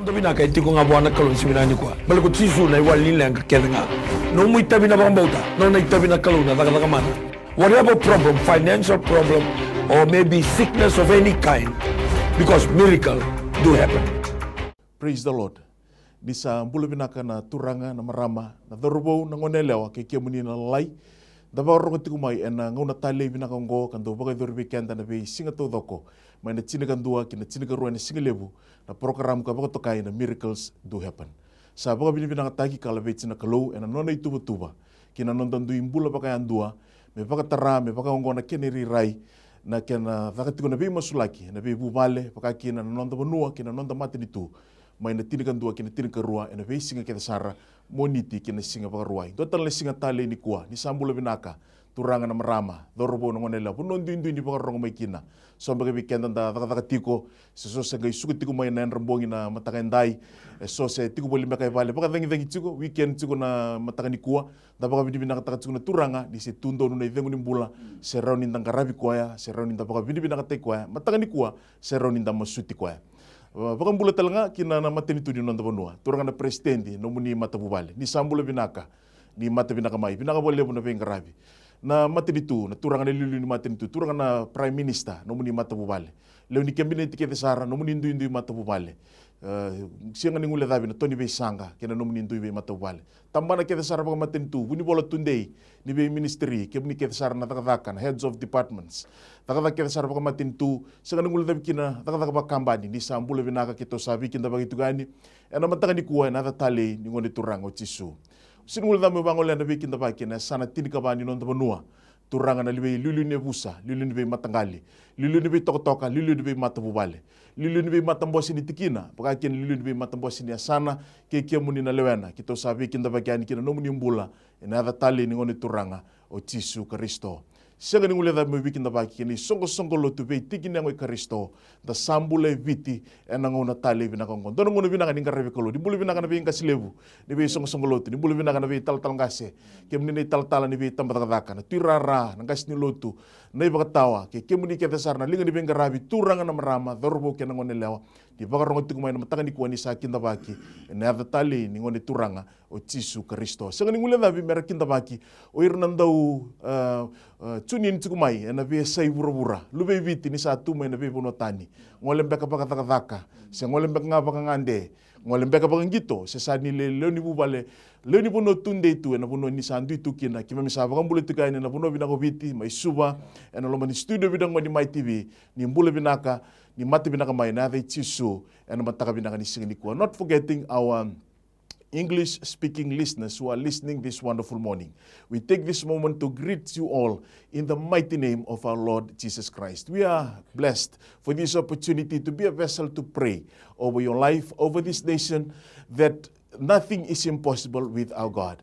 Nonto bina kay tiko nga buwan na kalon si binani ko. Balik ko tisu na iwalin lang kakeda nga. No mo itabi na bang bauta. No na itabi na kalon na taka mana. Whatever problem, financial problem, or maybe sickness of any kind, because miracle do happen. Praise the Lord. Di sa mbula binaka na turanga na marama na darubo na ngonelewa kay kiamuni na lalay. Dabarong iti kumay na nguna tali binakanggo kanto bagay dorbi kenta na bi singa to doko. May na sinigandua kina sinigaruan na singalebu na program ka bako tokay na miracles do happen. Sa baga binakatagi kalabit sina kalo na nona ituba-tuba. Kina nonton du imbula bakay andua. May baka tara, may baka ngona kiniri rai na kina vakatiko na bi masulaki na bi bubale baka kina nonton benua kina nonton mati ditu. May na tinigandua kina tinigarua na bi singa kita sara moniti kina singa pakaruai. Total na singa tali ni kuwa, ni sambula binaka, turangan na marama, dorobo na ngonela, punon duin-duin di pakarong may kina. So ang bagay da takatiko, so sa gay sukit tiko may na rambongi na matakanday, so sa tiko boli makay vale, baka dangi tiko, weekend tiko na matakani kuwa, da baka binaka tiko na turanga, di si tundo no na ivengo ni mbula, sa raunin dang karabi kuya, sa raunin da baka binaka tay kuya, matakani kuwa, sa raunin da masuti kuya. Baka mbula talaga kina na matinitu di nonda banua. Turang na presidente no muni mata bubale. Ni sambula binaka ni mata binaka mai. Binaka boleh na pengarabi. Na matinitu na turang na lilu ni matinitu. Turang na prime minister no muni mata bubale. Leo ni cabinet kita sara no muni indu mata bubale. Siang ni ngule dabi na Tony Bay Sanga kina no muni indu mata bubale. Tamba na kita sara baka matinitu. Buni bola tundei ni bay ministry kebni kita sara na takadakan heads of departments. Takada kita sara baka matinitu. Siang ni ngule dabi kina takada baka kambani ni sambula binaka kita sabi kinda bagi tugani. Ena mataka ni kuwa na tali ni ngone turang o tisu. Sinungul dabi bangolan dabi kinda bagi na sana tinika bani non tabanua. Turanga na libe lulu ni busa, lulu ni matangali, lulu ni tokotoka, lulu ni matabubale, lulu ni matambosi ni tikina, pakakin lulu ni matambosi ni asana, kekia muni na lewena, kita sabi kinda bagian kina no muni mbula, ena tali ni ngone turanga o tisu Kristo. Siya ni ngule da mo bikin da baki kini songo lotu be tikin ngo Kristo da sambule viti ena ngona tali binakong don ngona binaka ning karebe kolo di bulu binaka na be kasilebu ni be songo lotu di bulu binaka na be tal ngase kem ni tal ni be tambata na tirara ngas ni lotu na iba katawa ke kem ni kete sarna linga ni be ngarabi turanga na marama dorbo ke ngone lewa di baka rongo tikumay na mataka ni kuani sa kinda baki ena da tali ni ngone turanga o tisu Kristo siya ni ngule da be mera kinda baki o irnandau tunin tikumai na be sai bura lube viti ni satu mai na be bonotani ngolem beka baka se ngolem beka ngapa ngande ngolem beka baka ngito se sani le ni bubale le ni bono tunde itu na bono ni sandu itu kina kima misaba kan bule tukai na bono binako viti mai suba na loma ni studio bidang ni mai tv ni bule binaka ni mati binaka mai na they chisu na mataka binaka ni singini ko not forgetting our English-speaking listeners who are listening this wonderful morning. We take this moment to greet you all in the mighty name of our Lord Jesus Christ. We are blessed for this opportunity to be a vessel to pray over your life, over this nation, that nothing is impossible with our God.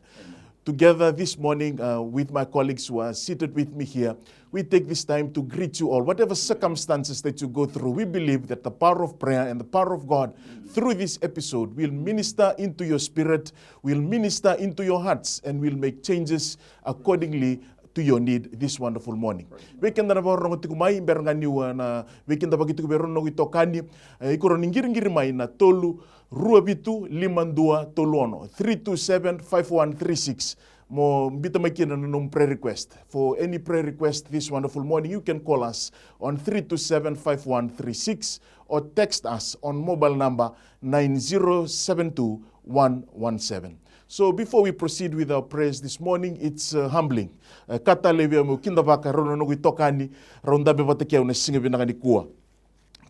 Together this morning with my colleagues who are seated with me here, we take this time to greet you all. Whatever circumstances that you go through, we believe that the power of prayer and the power of God through this episode will minister into your spirit, will minister into your hearts, and will make changes accordingly to your need this wonderful morning. Weekend na baru ngonti kumai berangani na weekend begitu beron nongi tokani ikoro ningiri mai na tolu rua bitu limandua toluono 327-5136 mo mbita makina nung prayer request. For any prayer request this wonderful morning, you can call us on 327-5136 or text us on mobile number 9072-117. So before we proceed with our prayers this morning, it's humbling. Kata lewe mo kinda baka rono no itokani ronda be batekia una singa binaka ni kuwa.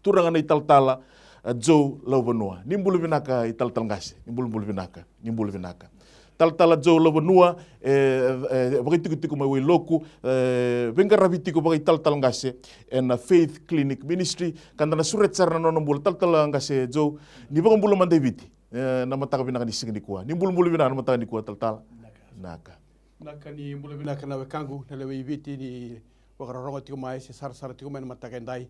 Turanga na italtala Joe Lavanua. Nimbulu binaka italtal ngase. Nimbulu binaka. Taltala Joe Lavanua bakitiku mai loku bengarabitiku baka italtal ngase and Faith Clinic Ministry kandana suret sarna no mbul taltala ngase Joe ni baka mbulu mandeviti. Na mataka binaka ni singa ni kuwa. Nimbulu binaka na mataka ni kuwa taltala. Naka ni mbulu binaka na wekangu na lewe ibiti ni wakarorongo tiku mai se sar tiku mai na mataka ndai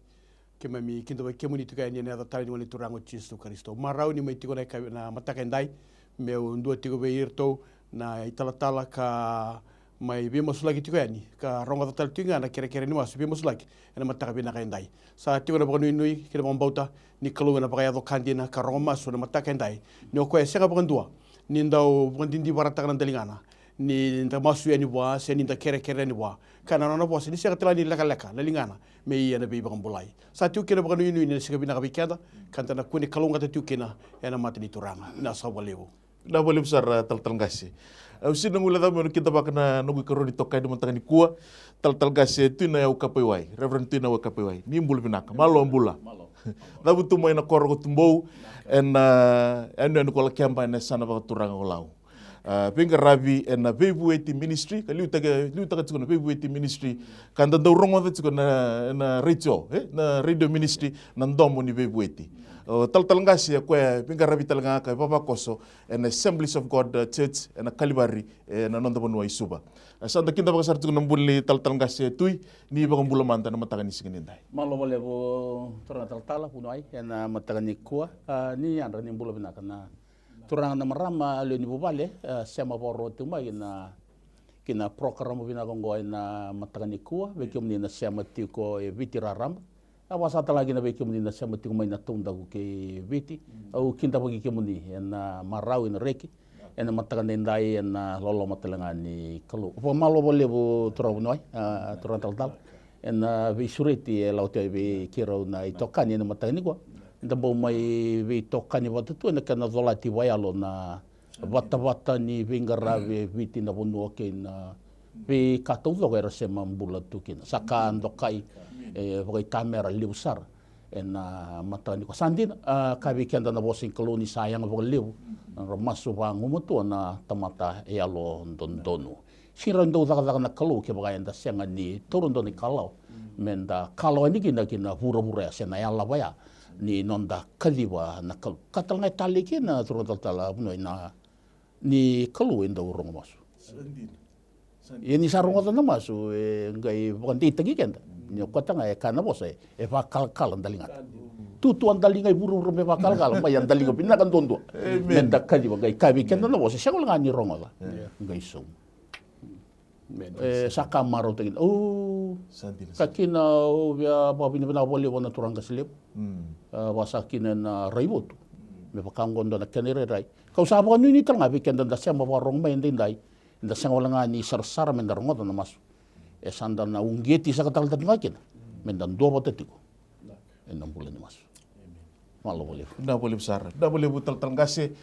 kema mi kinto ba kemuni tuka ni na tali ni woni turango Kristo Kristo marau ni mai tiku na mataka ndai me undua tiku be irto na italatala ka mai be masulaki tiko yani ka ronga total tinga na kere ni mas be masulaki ena mataka bina kaindai sa tiko na bakanu nui kira bauta ni kalu na bakaya do kandina ka ronga masu na mataka indai ni ko senga bakandua ni ndau bakandindi barata kana dalingana ni nda masu yani bwa se ni nda kere ni bwa kana na bwa se ni seka tela ni laka lalingana me ia na be bakambulai sa tiko kira bakanu nui ni seka bina kabikanda kanta na kuni kalunga tiko kina ena matani turanga na sawalewo na boleh besar tal gasi. Usi nunggu lada menu kita bakna nunggu keroni tokai di mantangan di kuah tal gasi tu na au kapewai, Reverend tu na au kapewai. Ni mbul binaka, malo ambula. Da butu mai na korgo tumbou en kola kiamba na sana baka turanga olau. Pinga rabi en Bebu Eti Ministry, kali utaga tukuna Bebu Eti Ministry, kanda da urongo da tukuna na radio ministry na ndomo ni Bebu Eti. Tal ngasi ya kwe pinga rabi tal ngaka papa koso en Assemblies of God Church en Kalibari na nonda bonua isuba. Santa kinta baka sartu nambuli tal ngasi tui ni baka mbula manta na matagani siginindai. Malo boleh bo turang tal punai en matagani kuah ni andra ni mbula binaka na turang na marama le ni bubale sema boro tuma kina program binaka ngoi na matagani kuah bekim ni na sema tiko e vitiraram. Awas ata lagi na bekim ni na sema tiko mai na tunda ke viti au kinta bagi kemuni en marau in reki en matagani ndai en lolo matalangani kalu. Po malo boleh bo turang punai turang tal en visureti e laute be kirau na itokani na matagani kuah. Nda bo mai vi tokani watu tu na kana zolati waialo na wata ni vingara viti na bonua ke na vi katou lo era se mambula tu kina saka ndokai vai kamera liusar na matani ko sandin ka vi kenda na bosin koloni sayang vo liu masu wangu mutu na tamata e alo ndondonu sira ndo daga na kalu ke baga enda senga ni torundo ni kalau menda kalau ni kina hura se na yalla baya ni nonda kadiwa na kalu katal ngai tali ki na turun tala no na ni kalu enda urong masu ini sarung na masu ngai bukan titagi kenda ni kota ngai kana bose e va kal ndalinga tutu andalinga buru me va kal mai andalinga pina kan tondo menda kadiwa ngai kabi kenda na bose sagol ngani rongola ngai sum saka maro tegin kakina via babini bina boleh wana turang kasilip wasakina na raibotu me pakangon na kenere rai kau sabo kan ni tanga weekend da sema warong mai ndai nda sanga wala ni sarsara men darongo na masu sanda na ungeti sa katal tat ngakin men dan do botetiko enam bulan masu malo boleh na boleh besar da boleh butal talgase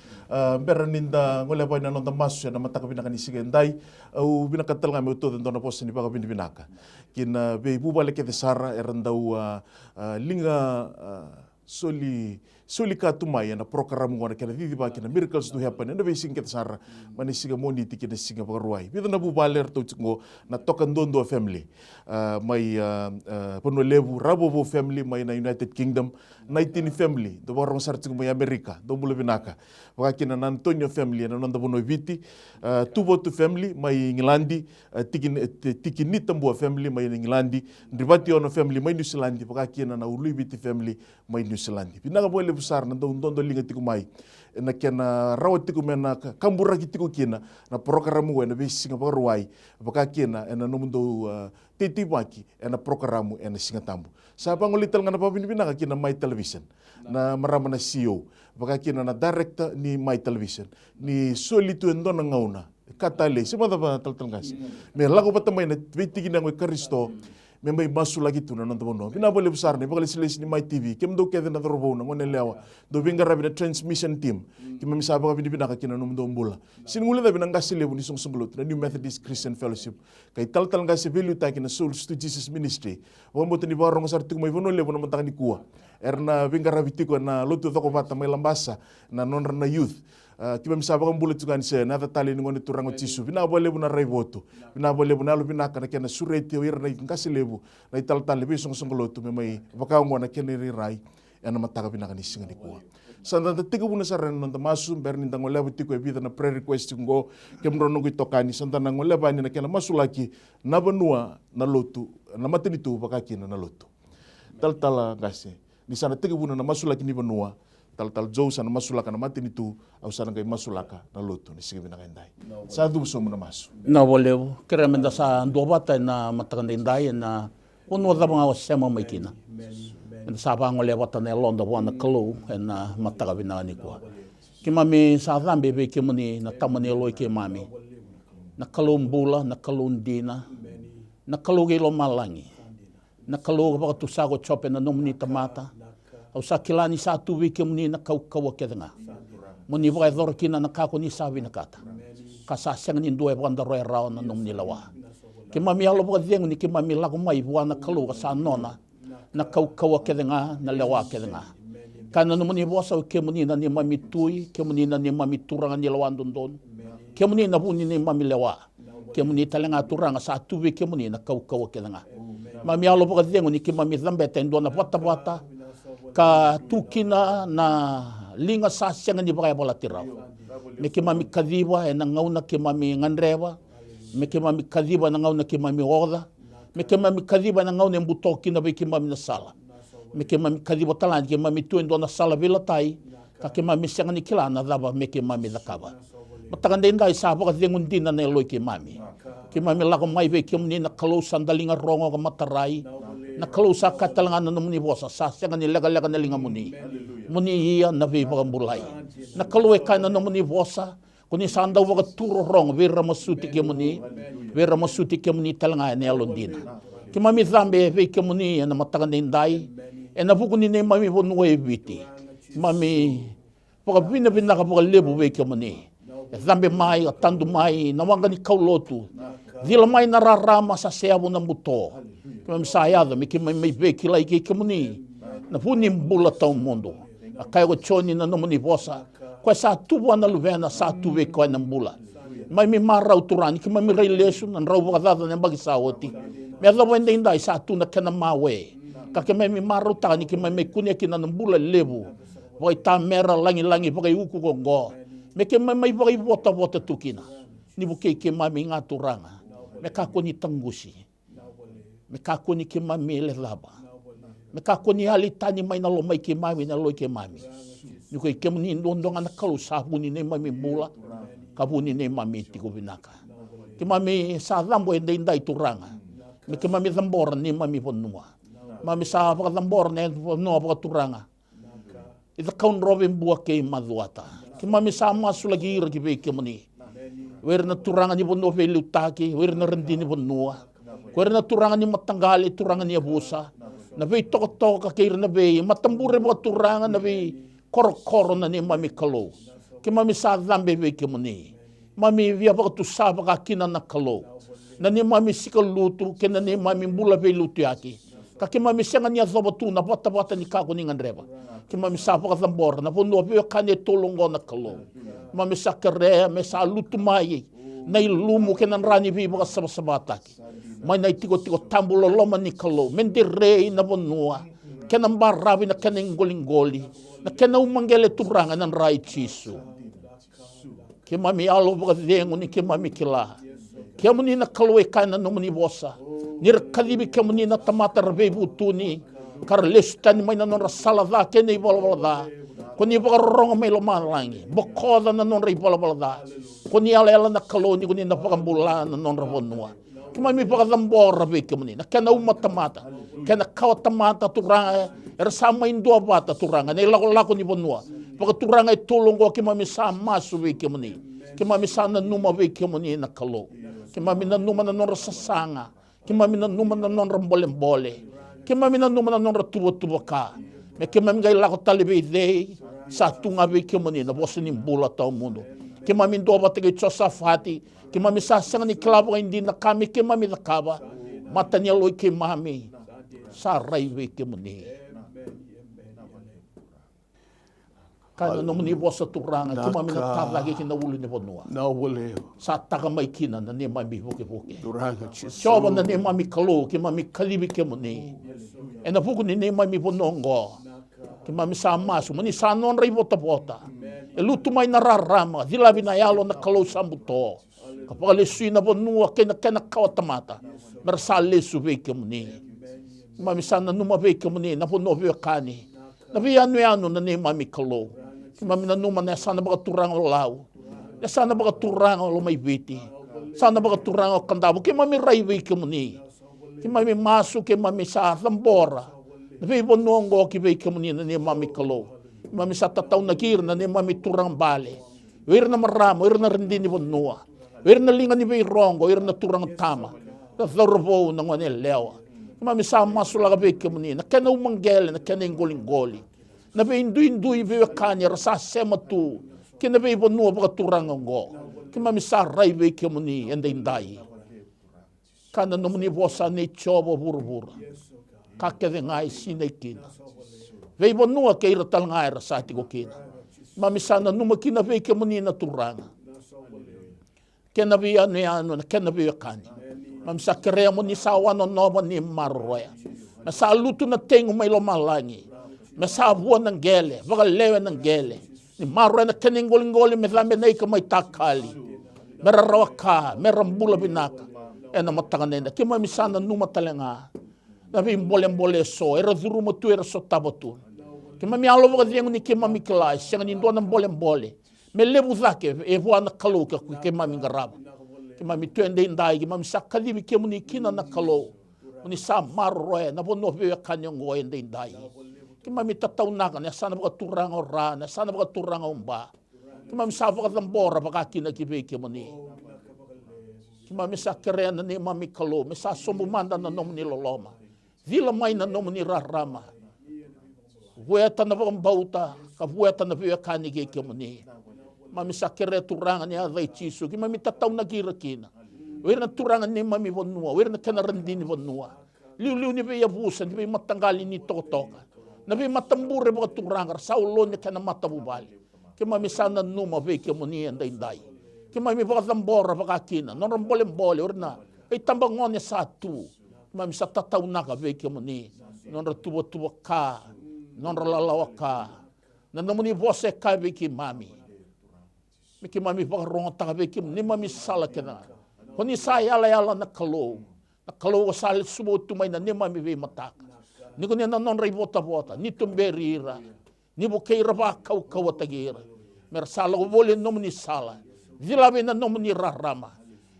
beraninda ngole boy na nonda masu na mata kabina kanisi gendai au bina katal ngame to den dona pos ni baga binaka kin be bu bale ke desara erandau linga soli katumai na program ngona kena didi ba kena miracles to happen na besing ke desara manisiga moni tiki na singa pagaruai bida na bu baler to ngo na tokan dondo family mai pono levu rabovo family mai na United Kingdom 19 family do barong sartu mai Amerika do bulu binaka wakina na Antonio family na nonda bono viti tubotu family mai Ngilandi tiki nitambo family mai Ngilandi ribati ono family mai New Zealand wakina na ului viti family mai New Zealand binaka boleh besar na dondo linga tiku mai na kena rawat tiku mena kambura tiku kina na programu na besinga pagaruai wakina na nomundo titi maki na programu na singatambu sa pangulital nga na pabinibina kina My Television na marama na CEO baka kina na director ni My Television ni solitu endo na ngauna katale semada ba taltangas me lago patamay na bitigi na ngoi Kristo me may masu lagi tu na nandono bina boleh besar ni bakal silis ni My TV kem do kede na dorbo na ngone lewa do binga rabi na transmission team kim misaba ka binibina kina no ndo mbula sinngule da binanga silebu ni sungsumblut na New Methodist Christian Fellowship kay tal ngasi value ta kina Souls to Jesus Ministry wambo tani barong sartu may vono lebu na mantang ni kuwa erna binga rabi tiko na lutu to ko bata may lambasa na non na youth kiba misaba kan bulat tukan se na tali ngone turango tisu bina boleh buna raibotu bina boleh buna lu bina kana kena sureti wir na ngasi lebu na tal be sungsumblut me mai baka ngona keneri rai ena mataka bina kan isinga ni kuwa sanda tiga buna saran non masu berni tango lebu tiko e vida na prayer request ngo kemro no tokani sanda na ngole bani na kena masu laki na benua na lotu na matini tu baka kina na lotu tal ngasi di sana tiga buna na masu laki ni benua tal Joe sana masulaka na mati nitu au sana kai masulaka na lutu ni sige bina kendai. Sa du so muna masu. Na voleu, kira menda sa ndobata na matakandindai na uno da mga sema mai kina. Na sa bango le wata na londa wana kalu na matakabina ni ko. Ki mami sa zambe be ki muni na tamani loi ki mami. Na kalumbula, na kalundina, na kalugilo malangi. Na kaluga pa tusago chope na nomni tamata. Au sa kilani sa tuwi ki muni na kaukawa kedanga. Muni vai dorkina na kako ni sabi na kata. Kasasang ni dua banda roe rao na nomni lawa. Ki mami alo pa dengu ni ki mami lagu mai buana kaluga sa nona. Na kaukawa kedanga na lewa kedanga. Kana nomni bosa ki muni na ni mami tui, ki muni na ni mami turanga ni lawan dondon. Ki muni na buni ni mami lewa. Ki muni talenga turanga sa tuwi ki muni na kaukawa kedanga. Mami alo pa dengu ni ki mami zambeta indona pata-pata. Ka tukina na linga sasya nga ni bakay pala tiraw. Me ki mami kadiba e nangaw na ki mami ngandrewa. Me ki mami kadiba nangaw na ki mami oda. Me ki mami kadiba nangaw na mbutoki na ki mami nasala. Me ki mami kadiba talan ki mami tuendo na sala vilatay. Ka ki mami siya nga ni kilana daba me ki mami nakaba. Matakandayin dahil sa baka dengun din na neloy ki mami. Ki mami lako may be ki muni na kalo sandalinga rongo ka mataray. Nakalo sa katalangan na muni bosa sa siya nga nilaga-laga na linga muni. Muni iya na vibang bulay. Nakalo e ka na muni bosa. Kuni saan daw wag turo rong vera masuti ke muni. Vera masuti ke muni talanga ni alondina. Ki mami zambe ve ke muni na matakan dai. E na buku ni mami bonu e biti. Mami pag bina ka pag lebo ve ke muni. E zambe mai tandu mai na wanga ni kaulotu. Dila mai nararama sa seabo na buto. Kami sayada, mi may veki lai ki muni. Na puni mbula tau mundo. Akai ko choni na no muni bosa. Ko sa tuwa na luvena sa tuwe ko na mbula. Mai mi marau turani ki mi rai lesu na rau bagada na bagi sawoti. Me ado wende indai sa tu na kana mawe. Ka ke mi marau tani ki mai kunia ki na mbula lebu. Vai ta mera langi bagai uku ko go. Me ke mai bagai bota tukina. Ni buke ke mami ngaturanga. Me ka ko ni tangusi. Me kako ni ki mami le laba. Me kako ni alitani mai na lo mai ki mami na lo ki mami. Ni ko ke muni ndonga na kalu sabu ni mami mula. Kabu ni mami tiko binaka. Ki mami sa zambo ende indai turanga. Me ki mami zambor ni mami ponua. Mami sa pa zambor ne no pa turanga. Ita kaun robin bua ke maduata. Ki mami sa masu lagi ira ki be ki muni. Wer na turanga ni ponua pe lutaki, wer na rendi ni ponua. Kuwera na turangan ni matanggali, turangan ni abusa. Na vei toko ka kair na vei, matambure mo turangan na vei koro na ni mami kalo. Ki mami sa zambe vei ki muni. Mami via baka tu sa baka kina na kalo. Na ni mami sikal lutu, kina ni mami mula vei lutu yaki. Ka ki mami siya nga niya zobatu na bata ni kako ni ngandreba. Ki mami sa baka zambor, na puno vei kanya tulungo na kalo. Mami sa kere, me sa lutu mai. Na ilumu kina rani vei baka sabasabataki. May na tiko tambulo loma ni kalo. Mendirei na bonua. Kena mbarabi na kena ingoli-ngoli. Na kena umanggele turangan ng rai chisu. Ki mami alo baka dengo ni ki mami kila. Ki muni na kalo e kana no muni bosa. Nirakalibi ki muni na tamata rabe butuni. Karlestan may na non rasalada kena ibalbalada. Kuni baka ronga may lumalangi. Bokoda na non ibalbalada. Kuni ala na kalo ni kuni napakambula na non rabonua. Mami baka zambor rabe ke muni. Na kena umatamata. Kena kawatamata turanga. Era sama indua bata turanga. Na ilako ni bonua. Baka turanga itulungo ki mami sa masu be ke muni. Ki mami sa nanuma be ke muni na kalo. Ki mami nanuma na non rasasanga. Ki mami nanuma na non rambole-mbole. Ki mami nanuma na non ratuwa-tuwa ka. Me ki mami gay lako talibe idei. Sa tunga be ke muni. Na bosa ni mbula tao mundo. Ki mami indua bata kay Chosafati. Ki mami sasang ni klabo hindi na kami ki mami nakaba. Mata niya loy ki mami. Sa raiwe ki muni. Kaya no muni bosa turanga. Ki mami natalagi ki naulo ni bonua. Naulo. Sa takamay kina na ni mami buki-buki. Turanga chisu. Soba na ni mami kalo. Ki mami kalibi ki muni. E na buku ni mami bonongo. Ki mami sa masu. Muni sa non ray bota-bota. E luto may nararama. Dilabi na yalo na kalo sa buto. Kapag lesui na bonua kena kawatamata. Merasa lesu vei ke muni. Mami sana numa vei ke muni. Na pono vei kani. Na viano na ni mami kalo. Ki mami na numa na sana baka turang o lau. Na sana baka turang o may biti. Sana baka turang o kandabo. Ki mami raiwi ki muni. Ki mami masu ki mami sa thambora. Na vivo nongo ki vei ki muni na ni mami kalo. Mami sa tataw na kir na ni mami turang bale. Wir na maramo, wir na rendi ni bonua. Wir na linga ni vei rongo, wir na turang tama. Na thorvo na ngone lewa. Mami sa masula ka vei ki muni. Na kena umanggele, na kena ingoli-ngoli. Na vei indui vei kanya rasa sema tu. Ki na vei bonua baka turang ngo. Ki mami sa rai vei ki muni enda indai. Kana no muni vosa ne chobo buru-buru. Kakeve ngai sinai kina. Vei bonua ke ira tal ngai rasa tiko kina. Mami sana numa kina vei ke muni na turanga. Kena vei anu na kena vei kani. Mami sa kerea muni sa wano nova ni maroya. Ma sa lutu na tengu mai lo malangi. Ma sa vua ng gele, vaga lewe ng gele. Ni maroya na keningoli-ngoli me thambe na ika mai takali. Mera rawaka, mera mbula binaka. E na matanganenda. Ki mami sana numa talenga. Na vei mbole so, era dhuru matu era so tabatu. Ki mami alo vaga dhiengu ni ki mami kilai, sianga ni ndona mbole. Me lebu dhake, e vua na kalau ke mami ngaraba. Ki mami tuende indai, ki mami sa kalibi ke muni kina na kalau. Muni sa maroe, na bono vewe kanyo ngoe ende indai. Ki mami tatau naka, na sana vaga turanga o ra, na sana vaga turanga o mba. Ki mami sa vaga dhambora, vaga kina ki vei ke muni. Ki mami sa kerea na ni mami kalau, me sa sombumanda na nomu ni loloma. Vila mai na nomu ni rarama. Vueta na vambauta, ka vueta na via kani ke muni. Mami sa kere turanga ni adai chisu, ki mami tatau na gira kina. Wir na turanga ni mami vonua, wir na kena rendini vonua. Liu ni via busa, ni via matangali ni totoka. Na via matambure baka turanga, saulo ni kena matabubali. Ki mami sa na numa via ke muni indai. Ki mami baka thambora baka kina, non mbole, wir na, ay tambangone sa tu. Mami sa tatau naka via ke muni, non tuwa ka. Non lalawa ka. Na namuni vose ka veki mami. Miki mami vakaronga taka veki ni mami sala kena. Honi sa yala na kalau. Na kalau sal subo tumay na ni mami ve mataka. Ni kunya na non ray vota. Ni tumberira. Ni bukeira va kau tagira. Mer sala vole nomuni sala. Vilabe na nomuni rarama.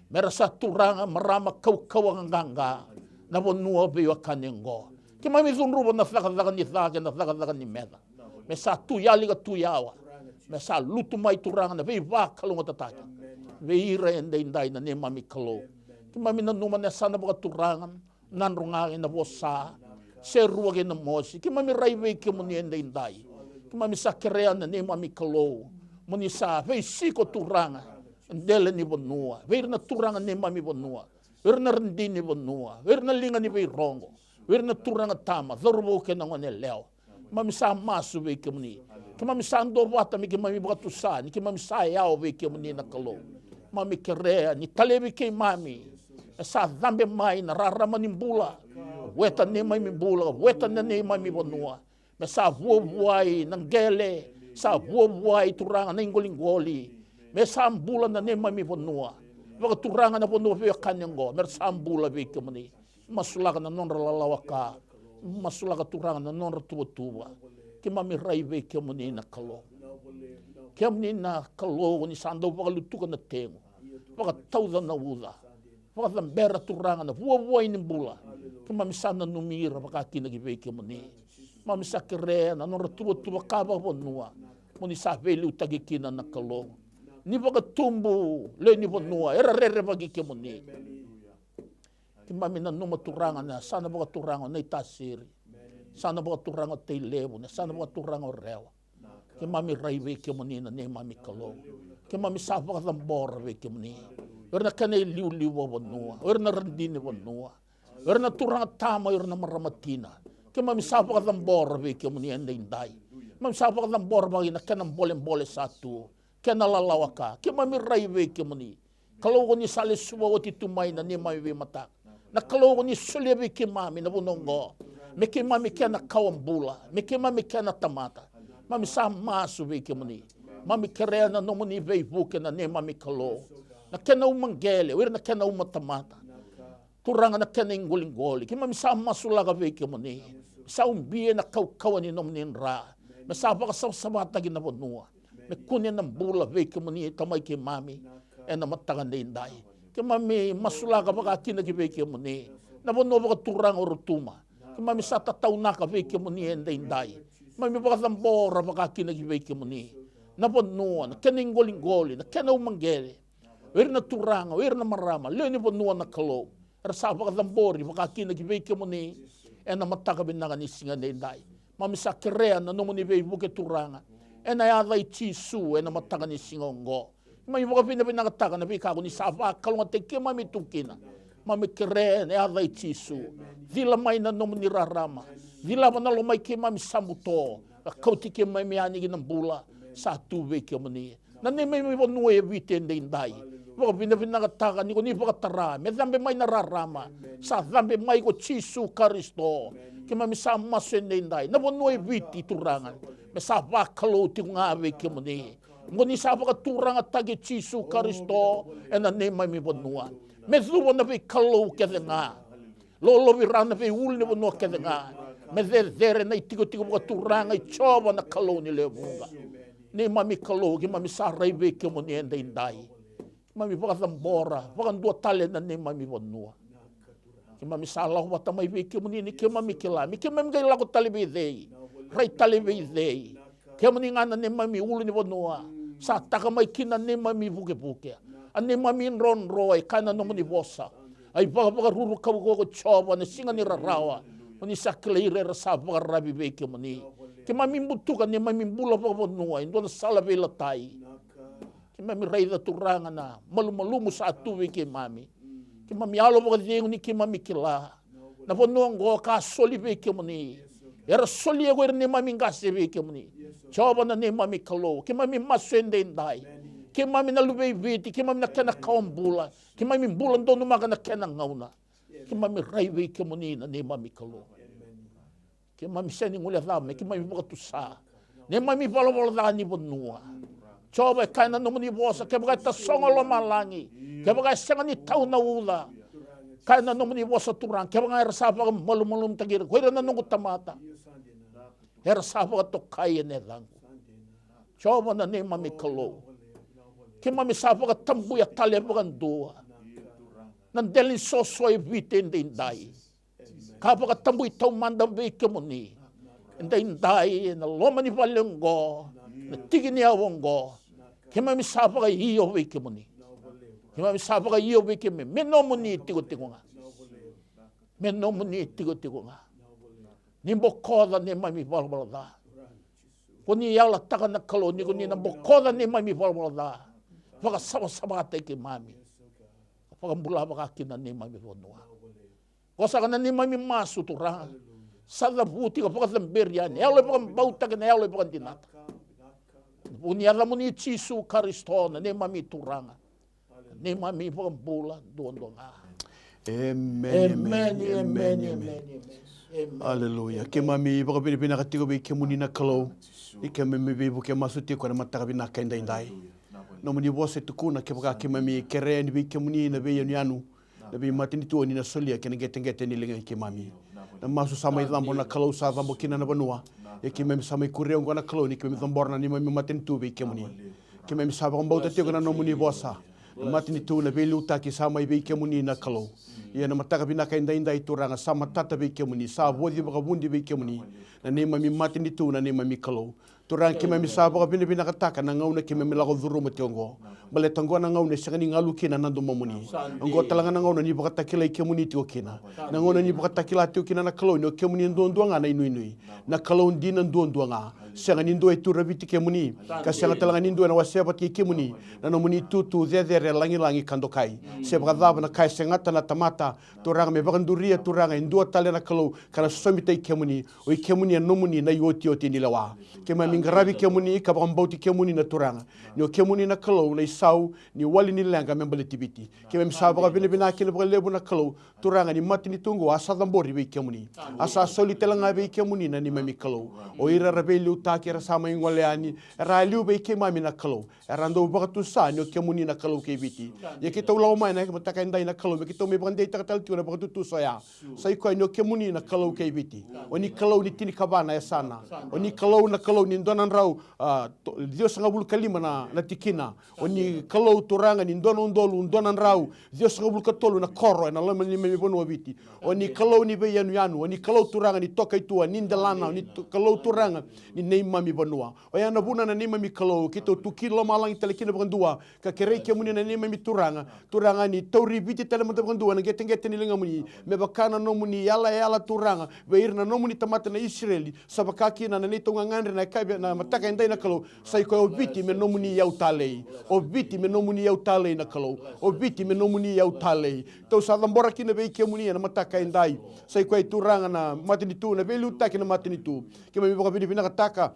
Mer sa turanga marama kau nganga. Na bonua ve wakanengo. Ki mami zunrubo na thaka ni thaka na thaka ni meda. Me sa tu yali ka tu yawa. Me sa lutu mai turanga na vei va kalunga tataka. Vei ira ende indai na ne mami kalo. Ki mami na numa na sana baka turanga. Nanrunga na vosa. Se ruwa na mosi. Ki mami rai vei ke muni ende indai. Ki mami sa kerea na ne mami kalo. Muni sa vei siko turanga. Ndele ni bonua. Vei na turanga ne mami bonua. Vei na rendini bonua. Vei na linga ni vei rongo. Wir na turanga tama, dhorbo ke na ngone leo. Mami sa masu ve ke muni. Ki mami sa ndo wata mi ke mami baka tusa, ni ki mami sa yao ve ke muni na kalau. Mami kerea, ni talebi ke mami. Sa dhambe mai na rarama ni mbula. Weta ne mami mbula, weta ne mami bonua. Me sa vuai nang gele, sa vuai turanga na ingoli. Me sa mbula na ne mami bonua. Baka turanga na bonua ve kanyango, mer sa mbula ve ke muni. Masulaka na non lalawaka, masulaka turanga na non tuwa. Ki mami raive ke muni na kalau. Ke muni na kalau ni sando baka lutuka na tengo. Baka tauda na uda. Baka thambera turanga na vua ini bula. Ki mami sana numira baka kina ki ve ke muni. Mami sa kerea na non tuwa kaba bonua. Muni sa veli utagi kina na kalau. Ni baka tumbu le ni bonua. Era rere bagi ke muni. Ki mami na numa turanga na sana baka turanga na itasiri. Sana baka turanga te levo na sana baka turanga rewa. Ki mami raive ke muni na ne mami kalau. Ki mami sa baka thambora ve ke muni. Erna kane liu bonua. Erna rendini bonua. Erna turanga tama erna maramatina. Ki mami sa baka thambora ve ke muni ende indai. Mami sa baka thambora bagi na kena mbole satu. Kena lalawaka. Ki mami raive ke muni. Kalau ni sale suwa oti tumai na ne mami ve matak. Na kalau ni sulebi ki mami na bunongo. Me ki mami kena kawambula. Me ki mami kena tamata. Mami sa masu ve ke muni. Mami kerea na nomuni ve vuke na ne mami kalau. Na kena umanggele. Wir na kena umatamata. Turanga na kena ingoli. Ki mami sa masu laga ve ke muni. Sa umbie na kau ni nom nin ra. Me sa baka sa sabata gina bonua. Me kunin ng bula ve ke muni tamai ke mami. Na matangan din dai. Ke mami masula ka baka kina ke ve ke muni. Na bonua baka turang orutuma. Ke mami sa tatau na ka ve ke muni din dai. Mami baka tambora baka kina ke ve ke muni. Na bonua na keninggoling-goling na kenau manggele. Wer na turanga, wer na marama, leo ni bonua na kalo. Rasa baka tambori baka kina ke ve ke muni. Na mataka binaka ni singa dai. Mami sa kerea na nomu ni ve buke turanga. Na ya vai tisu na mataka ni singa ngo. Mami baka pinaka taka na ve kago ni sava kalunga te ke mami tukina. Mami kerea na ya vai tisu. Vila mai na nomu ni rarama. Vila mana lo mai ke mami samuto. Kauti ke mami ani ki bula satu ve ke mani. Na ne mami bonua e vite dai. Baka pinaka taka ni ko ni baka tara. Me zambe mai na rarama. Sa zambe mai ko tisu Kristo. Ke mami sa masende dai. Na bonua e viti turangan. Me sa vakalo ti ngave ke mani. Ngoni sa baka turanga tagi tisu Kristo. Na ne mami bonua. Me zuwa na ve kalo ke nga. Lolo virana ve ul ne bonua ke nga. Me zere na itiko baka turanga i chova na kalo ni levunga. Ne mami kalo ke mami sa raive ke mani dai. Mami baka tambora, baka dua tale na ne mami bonua. Ke mami salah wata mai ve ke mani ni ke mami kelami, ke mami gay lako tale be dei. Rai tale be dei. Ke mani ngana ne mami ulu ni bonua. Sa taka mai kina ne mami buke. Ane mami ron roi kana no mani bosa. Ai baka ruru kau ko choba ne singa ni rarawa. Mani sakleire rasa baka rabi ve ke mani. Ke mami butuka ne mami bula baka bonua, indo na sala ve latai. Ke mami raida turanga na malu-malumu sa atuwi ke mami. Ke mami alo baka diengo ni ke mami kila. Na bonua ngo ka soli ve ke mani. Era soli ego ni mami ngase ve ke mani. Choba na ne mami kalo. Ke mami masende ndai. Ke mami na lube viti. Ke mami na kena kaumbula. Ke mami bulan donu maka na kena ngauna. Ke mami rai ve ke mani na ne mami kalo. Ke mami seni ngule dhame. Ke mami baka tusa. Ne mami bala-bala dhani bonua. Coba kaina no muni bosa ke bagai ta songolo malangi ke bagai senga ni tau na ula kaina no muni bosa turang ke bagai rasa ba malu-malum tagir ko ira na nungu tamata era sa ba to kai ne lang coba na ne mami kalo ke mami sa ba tambu ya tale ba dua nan delin so e viten dai ka ba tambu tau manda be ke muni dai na loma ni valengo na tigi ni awongo ke mami sapa ka iyo ve ke muni ke mami sapa ka iyo ve ke me no muni tigo nga me no muni tigo nga ni bokoda ne mami balbala da koni yala taka na kalo ni koni na bokoda ne mami balbala da baka sama te ke mami baka bula baka kina ne mami bonua kosa kana ne mami masu turang sada buti ka baka zamberian yalo baka bauta kana yalo baka dinata Uniala muni tisu Kristo na ne mami turanga. Ne mami bula dondonga. Amen. Haleluya. Ke mami baka pinipina katiko be ke muni na kalo. Ike mami be buke masuti ko na mataka bina kenda indai. No muni bose tukuna ke baka ke mami kere ni be ke muni na be yanu. Na be matini tu ni na solia ke ngete ni lenga ke mami. Na masu sama idambo na kalo sa vambo kina na banua. E ke memi samai kureo ngona kloni ke memi thomborna ni memi maten tu be ke muni ke memi saba ngomba te na no muni bosa matini tu na be luta ki samai be ke muni na kalo ia na mataka bina ka inda ituranga sama tata be ke muni sa bodi ba bundi be ke muni na ne memi matini tu na ne memi kalo turang ke memi saba bina ka taka na ngauna ke memi lago dhuru mationgo bale tango na ngauna sagani ngalu kina na ndomo muni ngo talanga na ngauna ni baka takila ke muni ti okina na ngauna ni baka takila ti okina na kalo no ke muni ndondonga na inui na kalau dina ndondonga senga nindo itu rabiti ke muni ka senga talanga nindo na waseba ti ke muni na no muni tutu zezere langi kandokai se bradava na kai senga na tamata turanga me bakanduria turanga indo tale na kalau kana somita ke muni o ke muni no muni na yoti ni lawa ke mami ngarabi ke muni ka bambauti ke muni na turanga no ke muni na kalau na isau ni wali ni langa membele tibiti ke mem sabra bina ke lebu na kalau turanga ni mati ni tungo asa dambori be ke muni asa soli telanga be ke muni na ni mami kalau o ira rabeli utaki era sama ingoleani era liu be ke mami na kalau era ndo baka tu sa no ke muni na kalau ke biti ye kita ulau mai na ke mataka ndai na kalau me kita me bande tal tu na baka tu sa ya sai ko no ke muni na kalau ke biti oni kalau ni tini kabana ya sana oni kalau na kalau ni donan rau Dios ngabul kalima na tikina oni kalau turanga ni donon dolu donan rau Dios ngabul katolu na koro na lama ni me bono biti oni kalau ni be yanu oni kalau turanga ni tokai tua ni ndalana ni kalau turanga ni nei mami banua o yana buna na nei mami kalau kita tukilo malang telekina bandua ka kerei ke muni na nei mami turanga ni tauri biti tele mata bandua na geteng ni lenga muni me bakana no muni yala turanga beirna no muni tamata na Israeli sabakaki na nei tonga ngandre na kai na mataka ndai na kalau sai ko o biti me no muni yau talei o biti me no muni yau talei na kalau o biti me no muni yau talei to sa dambora kina be ke muni na mataka ndai sai ko turanga na matini tu na be luta kina matini tu ke me baka bini kataka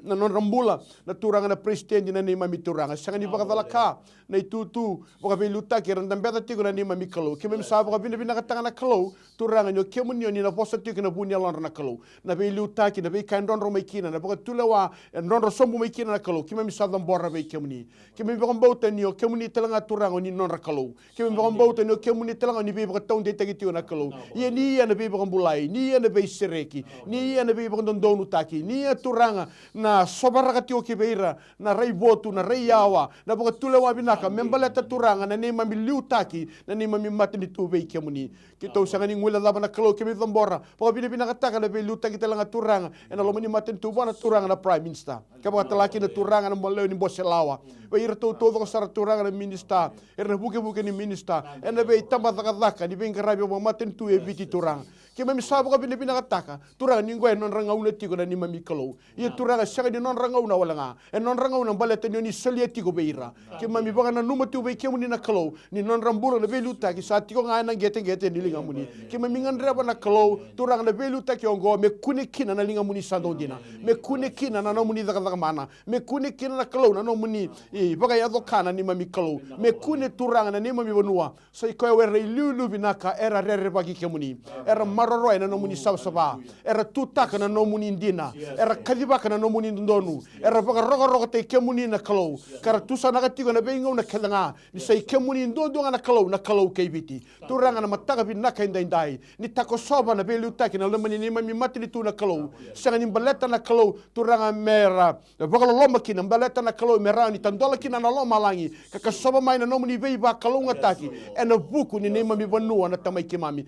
na non rambula na turanga na presidente na ni mami turanga sanga ni baka valaka na itutu baka be luta ke randam beta tigo na ni mami kalau ke me sa baka bini katanga na kalau turanga nyo ke muni ni na posa tigo na bunya lon na kalau na be luta ke na be kan don romai kina na baka tulewa don sombu mai kina na kalau ke me sa dam borra be ke muni ke me baka bauta ni ke muni telanga turanga ni non ra kalau ke me baka bauta ni ke muni telanga ni be baka taun de tagi tigo na kalau ye ni ya na be baka bulai ni ya na be sereki ni ya na be baka don donu taki ni ya turanga na sobaraka tio ke beira na rei botu na rei yawa na baka tulewa binaka membaleta turanga na ni mami liutaki na ni mami matini tu be ke muni kita usanga ni ngula laba na kalau ke me dambora baka bina kataka na be liutaki telanga turanga ena lo mani matini tu bona turanga na prime minister ka baka talaki na turanga na moleo ni boselawa beira to ko sara turanga na minister erna buke ni minister ena be tamba daka ni be ngarabi mo matini tu e biti turanga ke mami sabu ka bina kataka turanga ni ngwe non ranga una tiko na ni mami kalau ye turanga sanga ni non ranga una wala nga e non ranga una baleta ni selieti go beira ke mami baka na numa tu be ke muni na kalau ni non rambura na be luta ki sa tiko nga na gete ni linga muni ke mami ngandra ba na kalau turanga na be luta ki ongo me kune kina na linga muni sando dina me kune kina na no muni daga mana me kune kina na kalau na no muni baka ya dokana ni mami kalau me kune turanga na ni mami bonua so ko we re lulu binaka era rere bagi ke muni era maroro na no muni sabsaba era tutaka na no muni ndina era kadibaka na no muni ndonu era baka rogo te ke muni na kalau kara tusa na katigo na beinga na kelanga ni sai ke muni ndondo na kalau ke biti turanga na mataka binaka indai ni tako soba na belu taki na lemani ni mami matini tu na kalau sanga ni baleta na kalau turanga mera baka loma kina baleta na kalau mera ni tandola kina na loma langi kaka soba mai na no muni bei ba kalau ngataki ena buku ni mami banua na tamai ke mami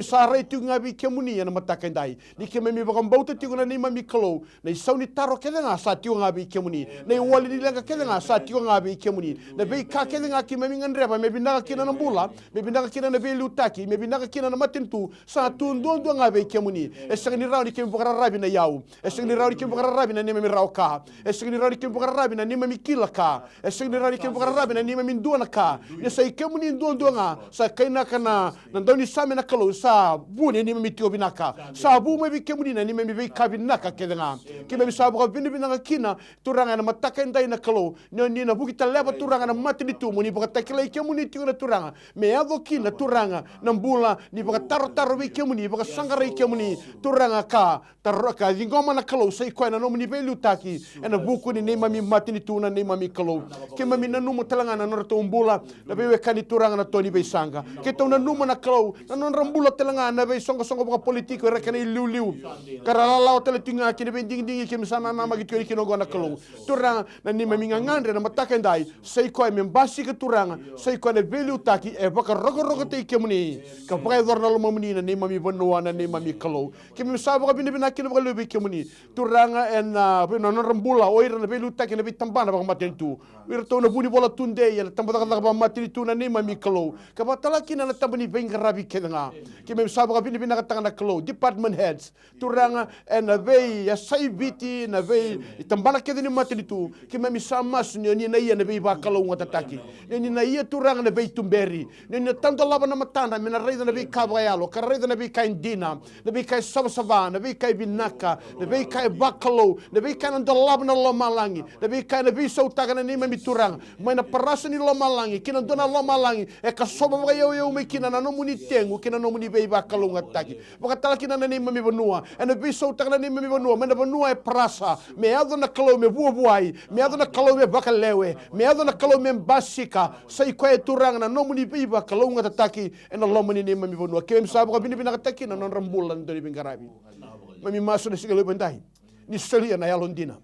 sare tu ngabi ke muni na mataka indai ni ke mami baka mbauta tu na ni mami kalau na sauni taro kelenga sa tiu ngabi ke muni na wali ni lenga kelenga sa tiu ngabi ke muni na bei ka kelenga ki mami ngandreba me binaka kina na mbula me binaka kina na belu taki me binaka kina na matintu sa tu ndondo ngabe ke muni e sangni rawni ke bukara rabi na yaw e sangni rawni ke bukara rabi na ni mami raw ka e sangni rawni ke bukara rabi na ni mami kila ka e sangni rawni ke bukara rabi na ni mami ndona ka ne sai ke muni ndondo nga sa kaina kana na ndoni same na kalo sa buni ni mami tio binaka sa bu me bi ke muni na ni mami be ka binaka kelenga ke mami sa bu bini binaka kina turanga na mataka ndai na kalo ni na buki taleba turanga na matini tu muni baka takila ke muni tio na turanga me avo kina turanga na mbula ni baka taro be ke muni baka sangara ke muni turanga ka taraka zingoma na kalo sai ko na no muni be lutaki ena buku ni mami matini tu na mami kalo ke mami na numu talanga na norto mbula na be kani turanga na toni be sanga ke to na numu na kalo na non rambula talanga na be songo baka politiko rekana liu karala lao tele tinga ki be ding ke misana na magi tio ki no gona kalo turanga na ni mami ngandre na mataka ndai sai ko me mbasi ke turanga sai ko na be lutaki e baka rogo te ke muni ka baka dorna lo muni na ni mami bonua na ni mami kalo ke mi sabu ka bini bina kina baka lebe ke muni turanga en no rambula oira na be lutaki na be tambana baka matentu wir to na buni bola tunde ya tambada ka baka matini tu na ni mami kalo ka batala kina na tambani benga rabi kenga ke mi sabu ka bini bina ka tanga na kalo department heads turanga en be ya sai biti na be tambana ke ni matini tu ke mi samas ni na ia na be ba kalo ngatataki ni na ia turanga na be tumberi ni na tanto laba na matanda me na reida na be kabayalo ka reida na be kaindina na be kai sabsava na be kai binaka na be kai bakalo na be kai na laba na lomalangi na be kai na be sautaga na ni mami turanga mai na parasa ni lomalangi kina dona lomalangi e ka soba ba eu me kina na no muni tengu kina no muni be bakalo ngata taki. Pakatala kina na ni mami banua. Ena biso takana ni mami banua. Mana banua e prasa. Me ado na kalau me buai. Me ado na kalau me bakalewe. Me ado na kalau me basika. Sai koe turanga na nomuni biba kalau ngata taki. Ena lomani ni mami banua. Kaya misabu ka binibina kataki na non rambulan dari bingarabi. Mami maso na sigalo bentai. Ni selia na yalo ndina.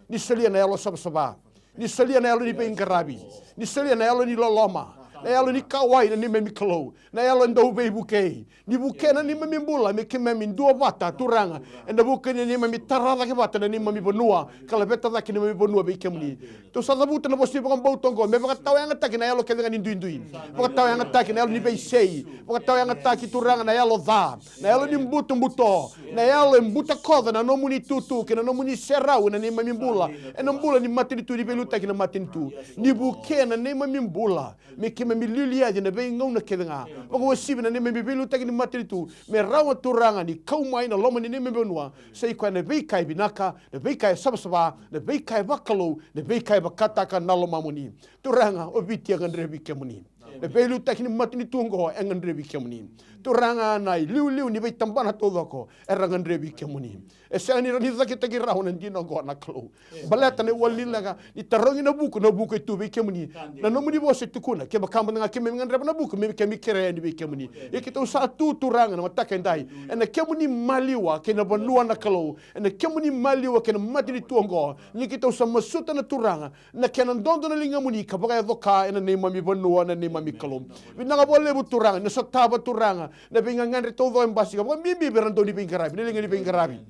Ni selia na yalo sabasaba. Ni selia na yalo ni bingarabi. Ni selia na yalo ni loloma. Na yalo ni kawai na ni memi kalau. Na yalo ndau bei bukei. Ni buke na ni memi bula. Me ke memi dua bata turanga. Enda buke ni memi tarada ke bata na ni memi banua. Kala beta da ki ni memi banua bei kemni. To sa buta na bosi bang bau tongo. Me baka tau yang ataki na yalo ke dengan indui. Baka tau yang ataki na yalo ni bei sei. Baka tau yang ataki turanga na yalo da. Na yalo ni mbuto mbuto. Na yalo mbuta koda na no muni tutu ke na no muni serau na ni memi bula. E na bula ni mati ni tu ni beluta ki na mati ni tu. Ni buke na ni memi bula. Me ke memi lilia na bei ngau na ke nga. Baka wasibi na ni memi beluta ki ni mati ni tu. Me rawa turanga ni kau mai na loma ni memi benua. Sei kwa na bei kai binaka, na bei kai sabasaba, na bei kai bakalo, na bei kai bakata ka nalo mamuni. Turanga obitia ngandre bikemuni. Na bei luta ki ni mati ni tungo e ngandre bikemuni. Turanga nai liu ni bei tambana todo ko era ngandre bikemuni. E se ani rani zaki tagi raho na ndino go na klo. Baleta ne walilaga ni tarongi na buku tu bikemuni. Na no muni bose tukuna ke bakamba nga keme ngandre na buku me kemi kere ni bikemuni. E ke to sa tu turanga na mataka ndai. E na kemuni maliwa ke na banua na klo. E na kemuni maliwa ke na mati ni tuongo. Ni ke to sa masuta na turanga na ke na ndondo na linga muni ka baka doka e na nema mi banua na nema mi klo. Binanga bole bu turanga na sa taba turanga na binga ngandre todo embasi ka mimi berando ni bingarabi ni linga ni bingarabi.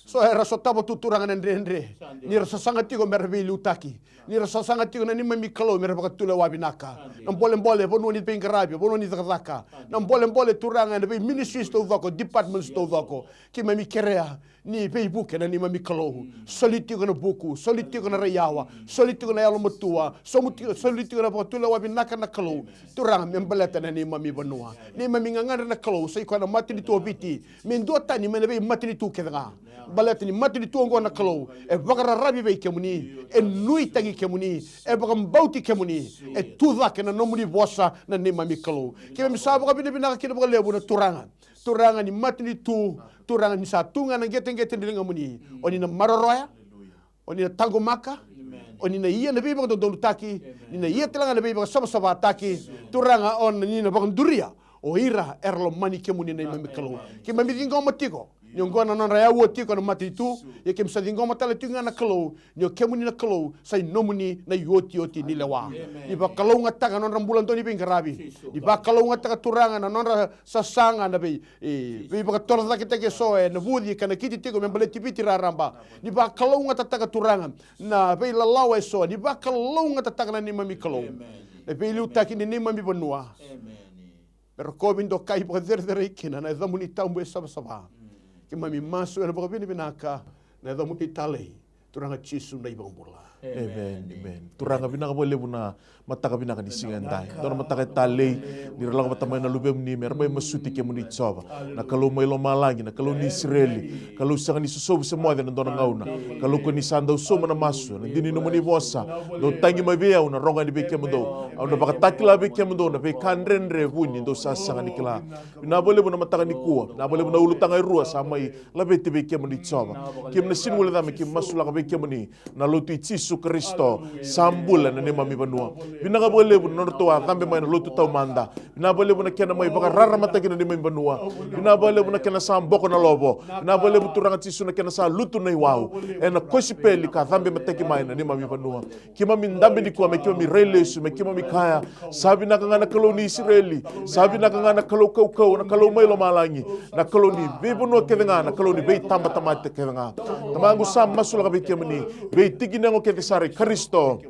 So era so tabo tuturanga nendre. Ni rasa sangat tigo merbe lutaki. Ni rasa sangat tigo na ni mami kalau merbe katula wabinaka. Nam boleh bono ni pengarabi, bono ni zakaka. Nam boleh turanga na be ministries to vako, departments to vako. Ki mami kerea ni be buke na ni mami kalau. Solitigo na buku, solitigo na rayawa, solitigo na yalo matua, solitigo na patula wabinaka na kalau. Turanga membeleta na ni mami banua. Ni mami ngangana na kalau sai ko na mati ni to biti. Mendota ni mene be mati ni tu kedanga. Baleta ni mati ni tuongo na kalau e bakara rabi be kemuni e nui tangi kemuni e bakam bauti kemuni e tuda ke na nomuni bosa na nema mi kalau ke mi sabo ka bina ke na lebu na turanga ni mati ni tu turanga ni satunga na geteng ni ngamuni oni na maroroya oni na tango maka oni na ia na be bakam dolu taki ni na ia telanga na be bakam sama taki turanga on ni na bakam duria o ira erlo mani kemuni na nema mi kalau ke mami dingo matiko Nyo ngona non raya woti ko mati tu ye kem sa dingo matala tinga na kalo nyo kemuni na kalo sai nomuni na yoti ni lewa ni ba kalo ngata ka non rambulan to ni bingarabi ni ba kalo ngata ka turanga na non sasanga na be be ba torza kita ke so na budi kana kiti tiko membele tipiti raramba ni ba kalo ngata ka turanga na be la lawa so ni ba kalo ngata ka na ni mami kalo e be lu taki ni mami bonua pero kobindo kai ba derdere kina na zamuni tambo saba ke mami masu era baka binaka na da muti talei turanga chisu na ibang bula. Amen. Turanga binaka boleh buna mataka binaka di singantai. Dona mataka talei di relang matamai na lubem ni merbai masuti ke muni tsoba. Na kalau mai lo malangi na kalau ni Israeli, kalau sangan ni susobu semua dan dona ngauna. Kalau ko ni sandau so mana masu na dini no muni bosa. Do tangi mai bea na ronga di beke mundo. Au na baka takila beke mundo na be kanrenre buni do sasangan nikla. Na boleh buna mataka ni kuwa. Na boleh buna ulu tangai rua samai labe te beke muni tsoba. Kim na sinwala dami kim masula ka beke muni na lotu Yesu Kristo sambula na nema mi banua binaga boleh bu nortoa tambe mai na lotu tau manda bina boleh bu na kena mai baka rara mata kena nema mi banua bina boleh bu na kena samboko na lobo bina boleh bu turanga tisu na kena sa lutu na iwau na kosipeli ka tambe mateki mai na nema mi banua kima mi ndambe ni kwa mekima mi relesu mekima mi kaya sabi na kangana kalau ni Israeli sabi na kangana kalau kau na kalau mai lo malangi na kalau ni be bunua kedenga na kalau ni be tamba tamate kedenga tamangu sam masula ka beke mani be tiginango ke sari Kristo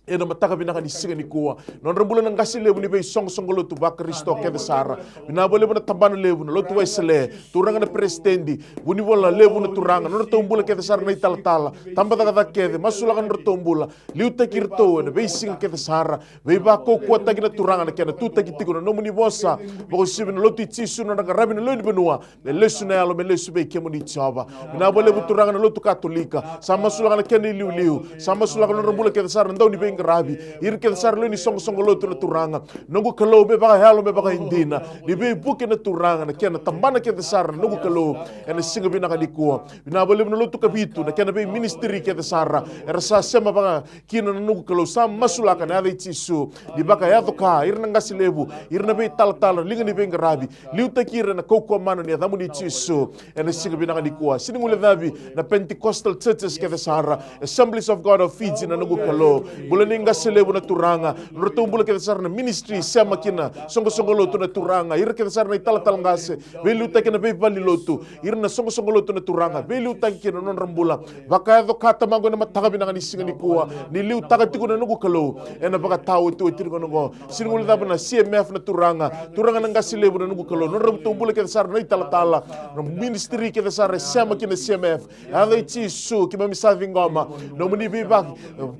ena mataka binaka di singa ni kuwa non rembulan ng kasi lebu ni bay song lotu ba Kristo ke sara binabole mo na tambana lebu na lotu waisle turanga na presidendi buni wala lebu na turanga non tombula ke sara na italtala tamba daga ke masula kan tombula liuta kirto na bay singa ke sara bay ba ko kuata gina turanga na kena tuta gitigo no muni bosa bo sibin lotu tsisu na rabi na lodi benua me lesu na yalo me lesu bay ke muni tsaba binabole mo turanga na lotu katolika sama sula kan kena liu sama sula kan rembula ke sara ndau ni bay ngarabi ir ke sar lo ni song lo tu na turanga nungu kalau be baka halo be baka indina ni be buke na turanga na kena tambana ke sar nungu kalau ena singa bina ka dikua bina bole no tu kabitu na kena be ministry ke sara era sa sema baka kina nungu kalau sa masulaka na ada tisu di baka ya to ka ir na ngasilebu ir na be tal linga ni be ngarabi liu takira na kokwa mano ni adamu ni tisu ena singa bina ka dikua siningule dabi na Pentecostal churches ke sara Assemblies of God of Fiji na nungu kalau bole ni ngasilebu na turanga rotumbula ke sara na ministry sema kina songo lo tu na turanga ir ke sara na tal ngase belu takina be bali lotu ir na songo lo tu na turanga belu takina non rambula baka do kata mango na mataga binanga ni singa ni kuwa ni liu taga tiku na nungu kalau ena baka tau tu tir kono go siningul da na CMF na turanga na ngasilebu na nungu kalau non rotumbula ke sara na tala no ministry ke sara sema kina CMF ada tisu kima misavi ngoma no muni be bak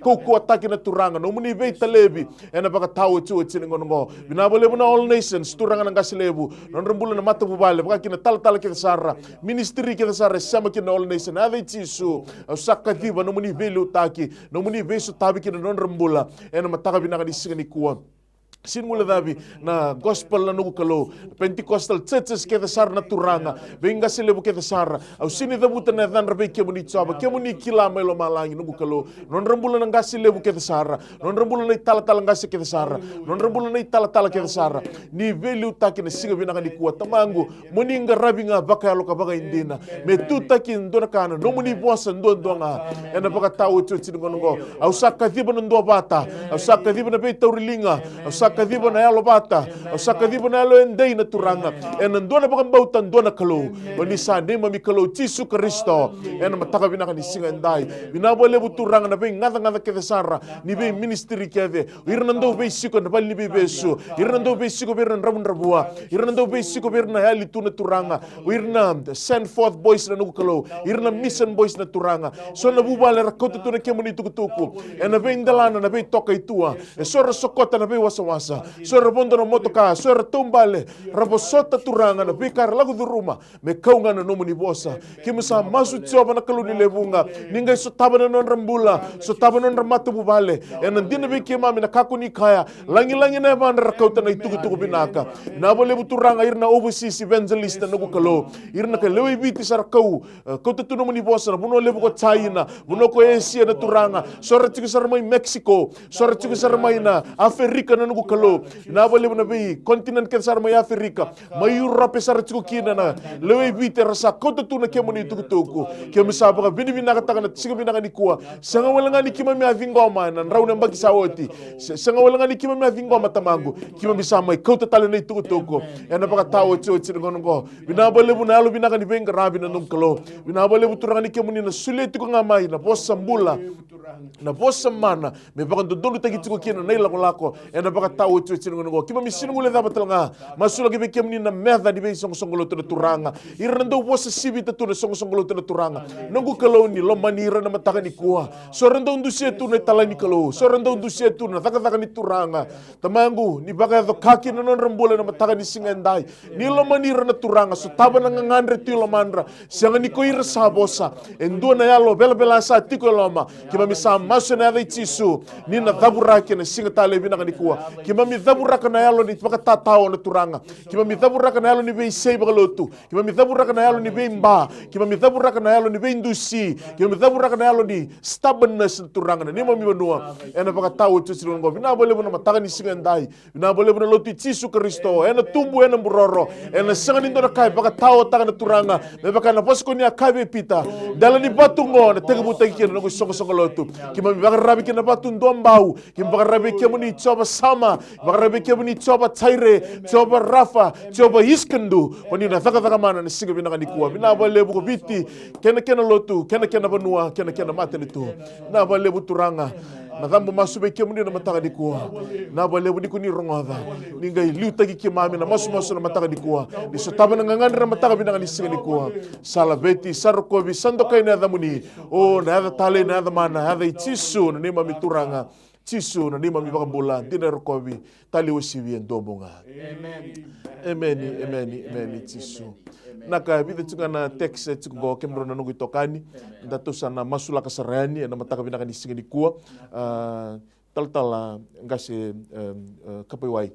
koko ataki na turanga no muni be talebi ena baka tau tu tir kono go binabole na all nations turanga na ngasilebu non rambula na mata bubale baka kina tala ke sara ministry ke sara sema kina all nation ada tisu sakadiba no muni be lutaki no muni be su tabi kina non rambula ena mataka binanga di singa ni kuwa sinmula dabi na gospel na nugu kalau Pentecostal churches ke sar na turanga benga selebu ke sar au sini dabuta na dan rabe ke muni chaba ke muni kila melo malangi nugu kalau non rambula na ngasi lebu ke sar non rambula na tala ngasi ke sar non rambula na tala ke sar ni velu taki na singa bina di kuat tamangu muni ngarabi nga baka lo ka baka indina me tutaki ndona kana no muni bosa ndonga ena baka tau tu ngono au sakadiba ndo bata au sakadiba na be taurilinga au sakadiba na yalo bata au sakadiba na yalo endei na turanga ena ndona baka mbauta ndona kalau oni sa ne mami kalau Yesu Kristo ena mataka bina ka ni singa ndai bina bole buturanga na be ngada ke sara ni be ministry ke irna ndo be siko na bali be besu irna ndo be siko be rabun rabua irna ndo be siko be na yali tu na turanga irna send forth boys na nuku kalau irna mission boys na turanga so na bubale rakota tu na kemuni tukutuku ena be indalana na be toka itua sora sokota na be wasa sora bondo na motoka sora tumbale rabosota turanga na be kar lagu du ruma me kaunga na nomu ni bosa kimsa masu tsoba na kalu ni lebunga ninga so tabana non rambula so tabana non ramatu bubale ena dina be kemami na kakuni kaya langi na ban rakota na itukutuku binaka na bole buturanga irna overseas evangelist na nuku kalau irna ka lewi biti sar kau kota tu nomu ni bosa na buno lebu ko China buno ko Asia na turanga sora tiku sar mai Mexico sora tiku sar mai na Afrika na nuku kalau na bole na be continent ke sar mai Afrika mai Europe sar tiku kina na lewi biti rasa kota tu na kemuni tukutuku kemisa baka bini bina kata na siga bina ni kuwa sanga wala ngani kima mi avingoma na rauna mbaki sawoti sanga wala ngani kima mi avingoma tamangu kima bisa mai kota tale na tukutuku ena baka tawo tso ngono bina bole bu na alu bina kan benga rabi na num kalo bina bole bu turanga ni kemuni na suleti ko ngamai na bossa mbula na bossa mana me baka dodolu tagi tiko kina na lako ena baka tawo tso ngono kima mi sinu ngule da batalanga masula ke kemuni na merda di be songolo to turanga irando bossa sibita tu na songolo to turanga nungu kalau ni lo manira na mataka ni kuha so rando undusia tu na tala ni kalau so rando undusia tu na taka ni turanga tamangu ni baka do kaki na non rambula na mataka ni singendai ni lo manira na turanga so taba na ngandre tu lo mandra sianga ni ko ira sabosa endo na yalo bela sa tiko loma kima misa maso na dai tisu ni na daburake na singa tale bina ni kuha kima mi daburaka na yalo ni baka tatao na turanga kima mi daburaka na yalo ni be sei baka lotu kima mi daburaka na yalo ni be mba kima mi daburaka na yalo ni be indusi kima mi daburaka na yalo ni stubbornness na turanga na ni mami banua ena baka tawo tu sinu ngo bina bole buna mataka ni singa ndai bina bole buna lotu Yesu Kristo ena tumbu ena buroro ena sanga ni ndona kai baka tawo taka na turanga me baka na posko ni akabe pita dala ni batu ngo na tega buta kina ngo songo lotu kima mi baka rabi kina batu ndombau kima baka rabi kema ni choba sama baka rabi kema ni choba tsaire choba rafa choba iskendu wani na taka mana ni singa bina ni kuwa bina bole buko biti kena lotu kena banua kena mate ni tu na bole buturanga na dhambo masube kemuni na mataka di kuwa na bole budi kuni rongoda ningai liu tagi kimami na masu na mataka di kuwa ni sotaba na ngangani na mataka bina ni singa di kuwa salabeti sarukobi sandokai na dhamuni o na hadha tale na hadha mana hadha itisu na nima mituranga Tisu na nima mi bakambula dina rokobi tali wasivi ndobonga amen tisu naka bida tsuka na text tsuko kemro na nugu tokani ndatu sana masula kasarani na mataka bina ni singa di kuwa tal ngase kapaiwai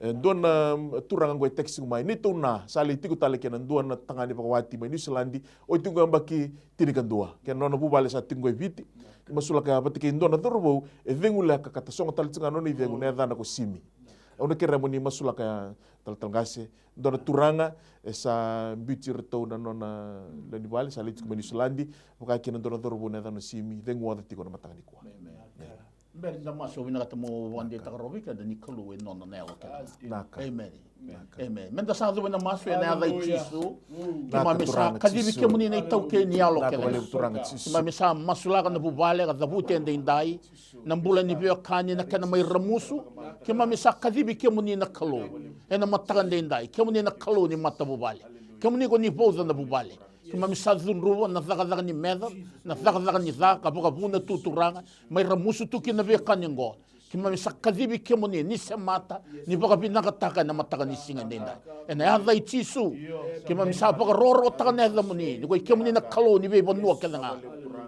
dona turanga ngoi teksi mai ni tuna sali tiku tale kenan dona tangani pakawati mai New Zealand o tiku ambaki tirikan dua ken nona bubale sa tingo viti masula ka batike dona dorbo e vengula ka kata songa tal tsinga nona vengu ne dana ko simi ona kera moni masula ka tal ngase dona turanga esa bitir to na nona lani bale sali tiku mai New Zealand maka kenan dona dorbo ne dana simi vengu ada tiku na matangani kwa Mbere na maso wina kata mo wande takarobika da ni kalu e nona nela ka. Amen. Amen. Menda sa wina maso e na dai tisu. Kima misa kadibi ke muni nei tau ke ni alo ke. Kima misa masula ka na bubale ka dabute ende indai. Nambula ni vio kani na kana mai ramusu. Kima misa kadibi ke muni na kalu. E na matagande indai. Ke muni na kalu ni mata bubale. Ke muni ko ni boza na bubale. Kima misa zunruwa na zaka ni medar, na zaka ni zaka buna tuturanga, mai ramusu tu kina via kanyengo. Kima misa kadibi kemoni ni semata, ni baka binakataka na mataka ni singa nenda. Ena ya dai tisu, kima misa baka roro taka na muni, ni koi kemoni na kalo ni vei banua kedenga.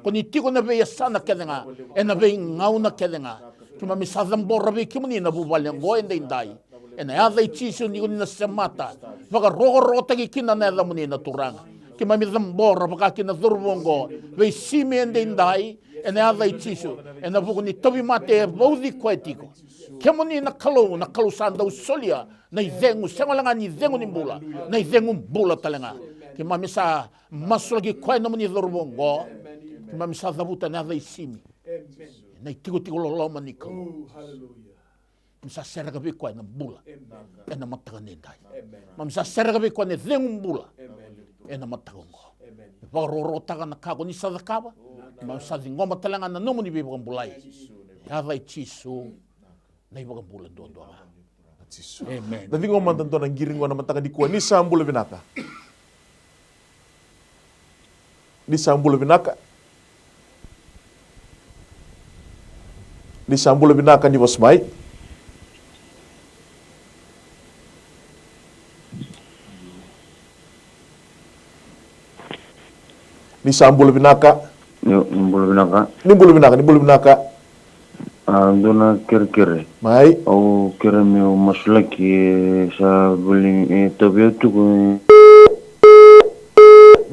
Koni tiko na vei sana kedenga, ena vei ngau na kedenga. Kima misa zambora vei kemoni na bubale ngo enda indai. Ena ya dai tisu ni koni na semata, baka roro taki kina na muni na turanga. Kima mi zambora baka kina zurbongo vei sime ende indai ene adai tisu ene vuku ni tobi mate e vaudi koetiko kemoni na kalu sanda usolia na izengu sengalanga ni izengu ni mbula na izengu mbula talenga kima misa masulagi koe na muni zurbongo kima misa zabuta na adai simi na itiko loloma ni kalu misa serga vi koe na mbula ene mataka nendai misa serga vi koe na izengu mbula ena matagongo ba roro taga na kago ni sadakaba ma sadi ngoma talanga na nomu ni be bulai ya vai tisu na iba bulan do amen dadi ngoma tanto na giringo na mataga di kuwa ni sambula binaka ni sambula binaka ni bosmai ni sambula binaka ni bulu binaka dona kere mai au kere meu masulaki sa buling tabio tu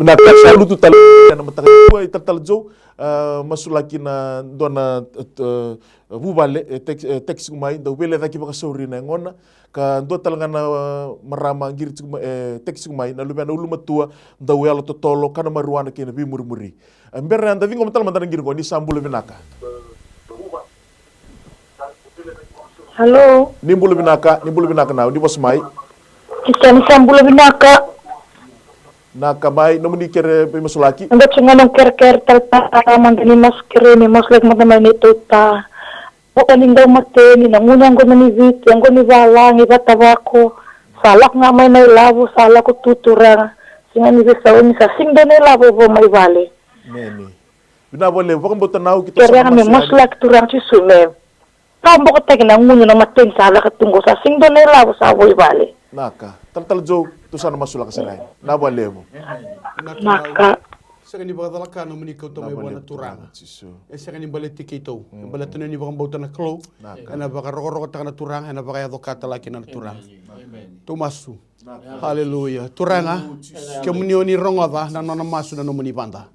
binaka sa lutu tal na mataka kuwa ital jo masulaki na dona bubale teksi mai da wele daki baka sori na ngona ka ndo talanga na marama ngiri teksi mai na lumena uluma tua da wela totolo kana maruana kena bi murmuri mbere anda vingo matal mandana ngiri ko ni sambulu binaka Halo ni bulu binaka na di bos mai kita ni sambulu binaka naka mai no muni kere pe masulaki anda cunga nong ker tal mandani mas kere ni mas lek mata mai ta bukan indaw mate ni nangunang ko ni vit yang ko ni wala ni batabako salak nga may labo salak ko tuturang singa ni besaw ni sa singdo ni labo bo may wale nene binabole bakam botanaw kita kaya nga mas lak turang si sume tambo ko tagi nangunyo na maten salak at tunggo sa singdo ni labo sa boy wale naka tal jo tu sana masulak sa lain nabole mo naka Saka ni bakal kana muni kau tomai buana turanga. Saka ni balik tikito. Balik tunu ni bakal bauta na klo. Ana bakal roko takana turanga. Ana bakal yado kata laki na turanga. Tumasu. Haleluya. Turanga. Kemuni oni rongova na nona masu na nomuni banda.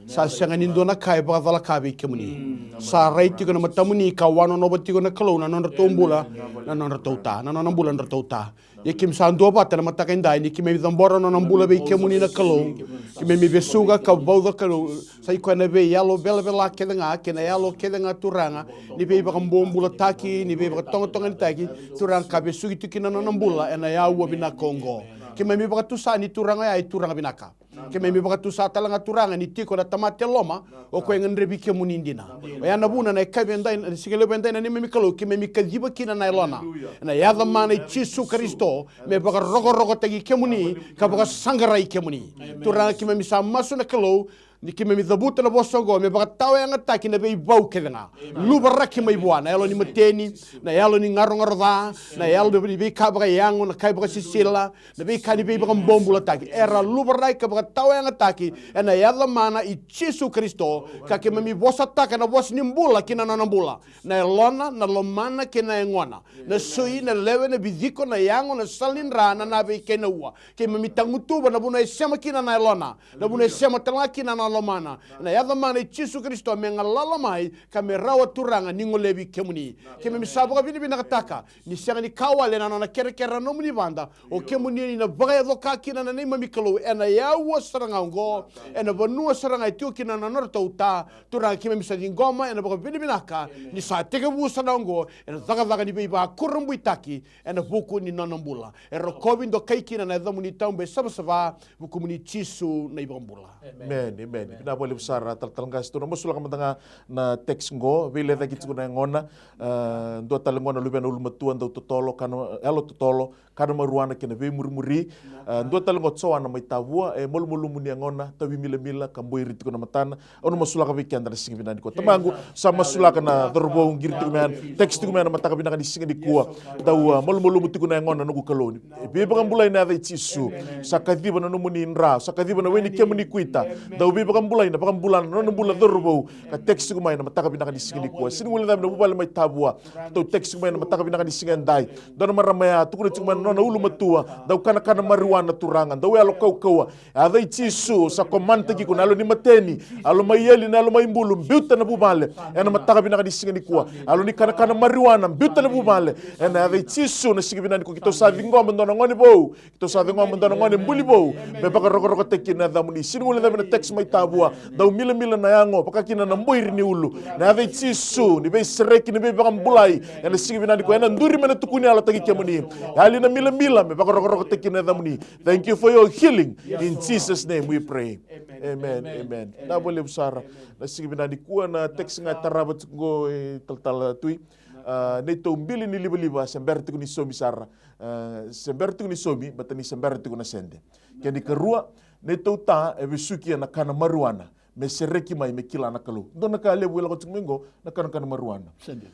Sa saka ni dona kai bakal kabi kemuni. Sa raiti ko na matamuni kawano no bati ko na klo na nona tombula na nona tota na nona bulan tota. Ya kim sando bata na matakenda ni kim me dambora no nambula be kemuni na kalo kim me besuga ka bauda kalo sai ko na be yalo bela kedenga kena yalo kedenga turanga ni be ba kambombula taki ni be ba tonga taki turang ka besugi tikina no nambula ena ya wa bina kongo kim me ba tusa ni turanga ai turanga binaka kim me ba tusa talanga turanga ni tiko na tamate loma o ko ngen rebi kemuni ndina o ya nabuna na kabenda sigele benda ni me kalo kim me kajiba kina na lona na ya da mana Yesu Kristo me baka rogo tagi kemuni ka baka sangarai kemuni turanga kime misa masu na kalo ni ki me mi zabuta na bosongo me baka tawe anga taki na be bau ke nga luba raki mai buana elo ni mateni na elo ni ngaro da na elo de be ka baka yango na kai baka sisila na be ka ni be baka bombula taki era luba rai ka baka tawe anga taki na yalla mana i Jesu Kristo ka ke me mi bosa taka na bos nimbula kina na nambula na elona na lomana kina ngona na sui na lewe na bidiko na yango na salin rana na be kena ua ke me mi tangutuba na buna sema kina na elona na buna sema tala kina na lomana na yalla mana i Jesu Kristo me ngalala mai ka me rawa turanga ningo lebi kemuni ke me sabuka bini bina kataka ni senga ni kawale na kere kere no muni banda o kemuni ni na bagaya doka kina na nema mikalo ena yawa saranga ngo ena banua saranga itu kina na norta uta turanga kime misa ngoma ena baga bini binaka ni sa tege bu sanango ena daga ni beiba kurumbu itaki ena buku ni nanambula ero covid do kai kina na zamuni tambe sabasaba buku muni Jesu na ibambula amen pina boleh besar talanga sto mo sula kamanga na teks ngo vile da kitu na ngona do talangona lubena ulmatu ando totolo kana elo totolo kana maruana kena ve murmuri do talango tsoa na maitavua e molmulu muni ngona tabi mila kamboi ritiko na matana ono masula ka weekend na singi binani ko tamangu sa masula kana dorbo ngir tumen teks tumen na mataka binaka singi di kuwa dawa molmulu mutiko na ngona no kaloni be bagambulai na dai Jesu sakadiba na muni nra sakadiba na weni kemuni kuita daw be bagambulai na bagambulan no bula dorbo ka teks tumen na mataka binaka singi di kuwa singi wala na bubal mai tabua to teks tumen na mataka binaka singi ndai don maramaya tukure tumen no ulu matua daw kana maruana turanga daw alo kau adai Jesu sa komanta ki kuna alo ni mateni alo mayeli na alo maimbulu mbiuta na bubale ena mataka binaka di singi kuwa alo ni kana mariwana mbiuta na bubale ena adai Jesu na singi binani ko kito sa ngoma ndona ngoni bo kito sa ngoma ndona ngoni mbuli bo be baka roko tekina damuni sinule na text mai tabua daw mila na yango baka kina na mboiri ni ulu na adai Jesu ni be sereki ni be baka mbulai ena singi binani ko ena nduri mena tukuni alo tagi kemuni hali na mila me baka roko tekina damuni. Thank you for your healing in Jesus name we pray. Amen. Na boleh besar na sige binani kuwa na text nga tarabat go tal tui neto mbili ni liba semberti ni somi sara semberti ni somi batani semberti na sende kendi kerua neto ta ebesuki na kana maruana me sereki mai me kila na kalu dona ka lebu la kotmingo na kana maruana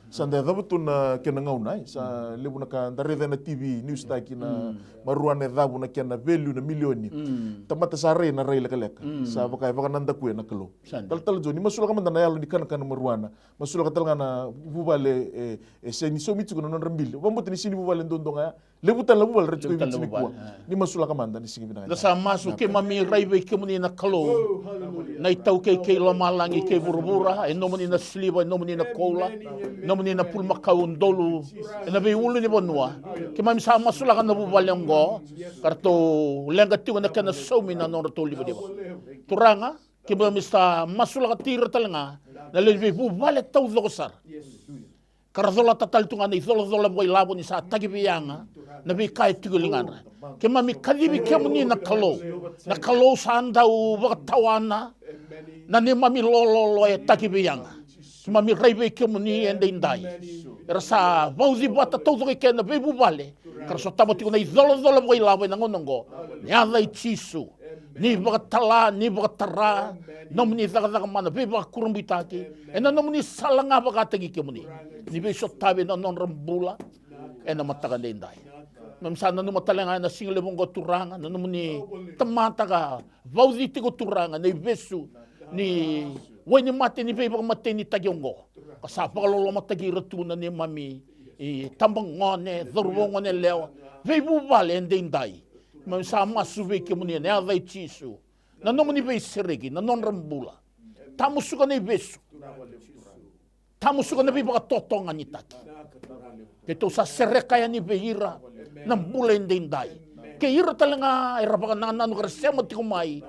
sande dabutu na kena ngauna sa lebu na ka ndare na TV news ta kina maruana dabu na kena value na milioni tamata sare na rai leka sa baka nanda ku na kalu tal joni masula ka mandana yalo ni kana maruana masula ka tal na bubale se ni so mitsu no rambil bambuti ni sini bubale ndondonga lebu tal bubale retko mitsu ku ni masula ka mandana sigi bina da sa masu ke mami rai be ke muni na kalu na tau ke lamalangi ke burubura e nomoni na sliba e nomoni na kola nomoni na pulmakau ndolu e na be ulu ni bonua ke mami sa masula ka na bubalengo karto lenga tiwa na kana somi na nora to liba turanga ke mami sa masula ka tira talanga na lebe bubale tau dogosar karazola tatal tunga ni zola boy labo ni sa tagibianga na be kai tigulingan ke mami kadibi ke muni na kalo sandau tawana na ni mami lolo e tagibianga mami raibe ke muni ende indai rasa vauzi bata todo ke na be bubale karaso tamoti na zola boy labo na ngonongo ya dai Jesu ni bagatala ni bagatara nomni zaga mana be ba kurumbitaki ena nomni salanga bagatagi ke muni ni be sotabe na non rambula ena mataka dendai mamsana no matalanga na single bongo turanga no muni tamata ka vauzi tigo turanga ni besu ni wani mate ni be mate ni tagyongo kasa pagalo matagi retuna ni mami tambang ngone zorbo ngone leo be bubale dendai mamsama suve ke muni na dai Jesu na no muni be seregi na non rambula tamusuka ni besu tamusuka na be totonga ni taki keto sa serekaya ni beira na bulen dindai ke ira talanga era baka nanu karsema tikumai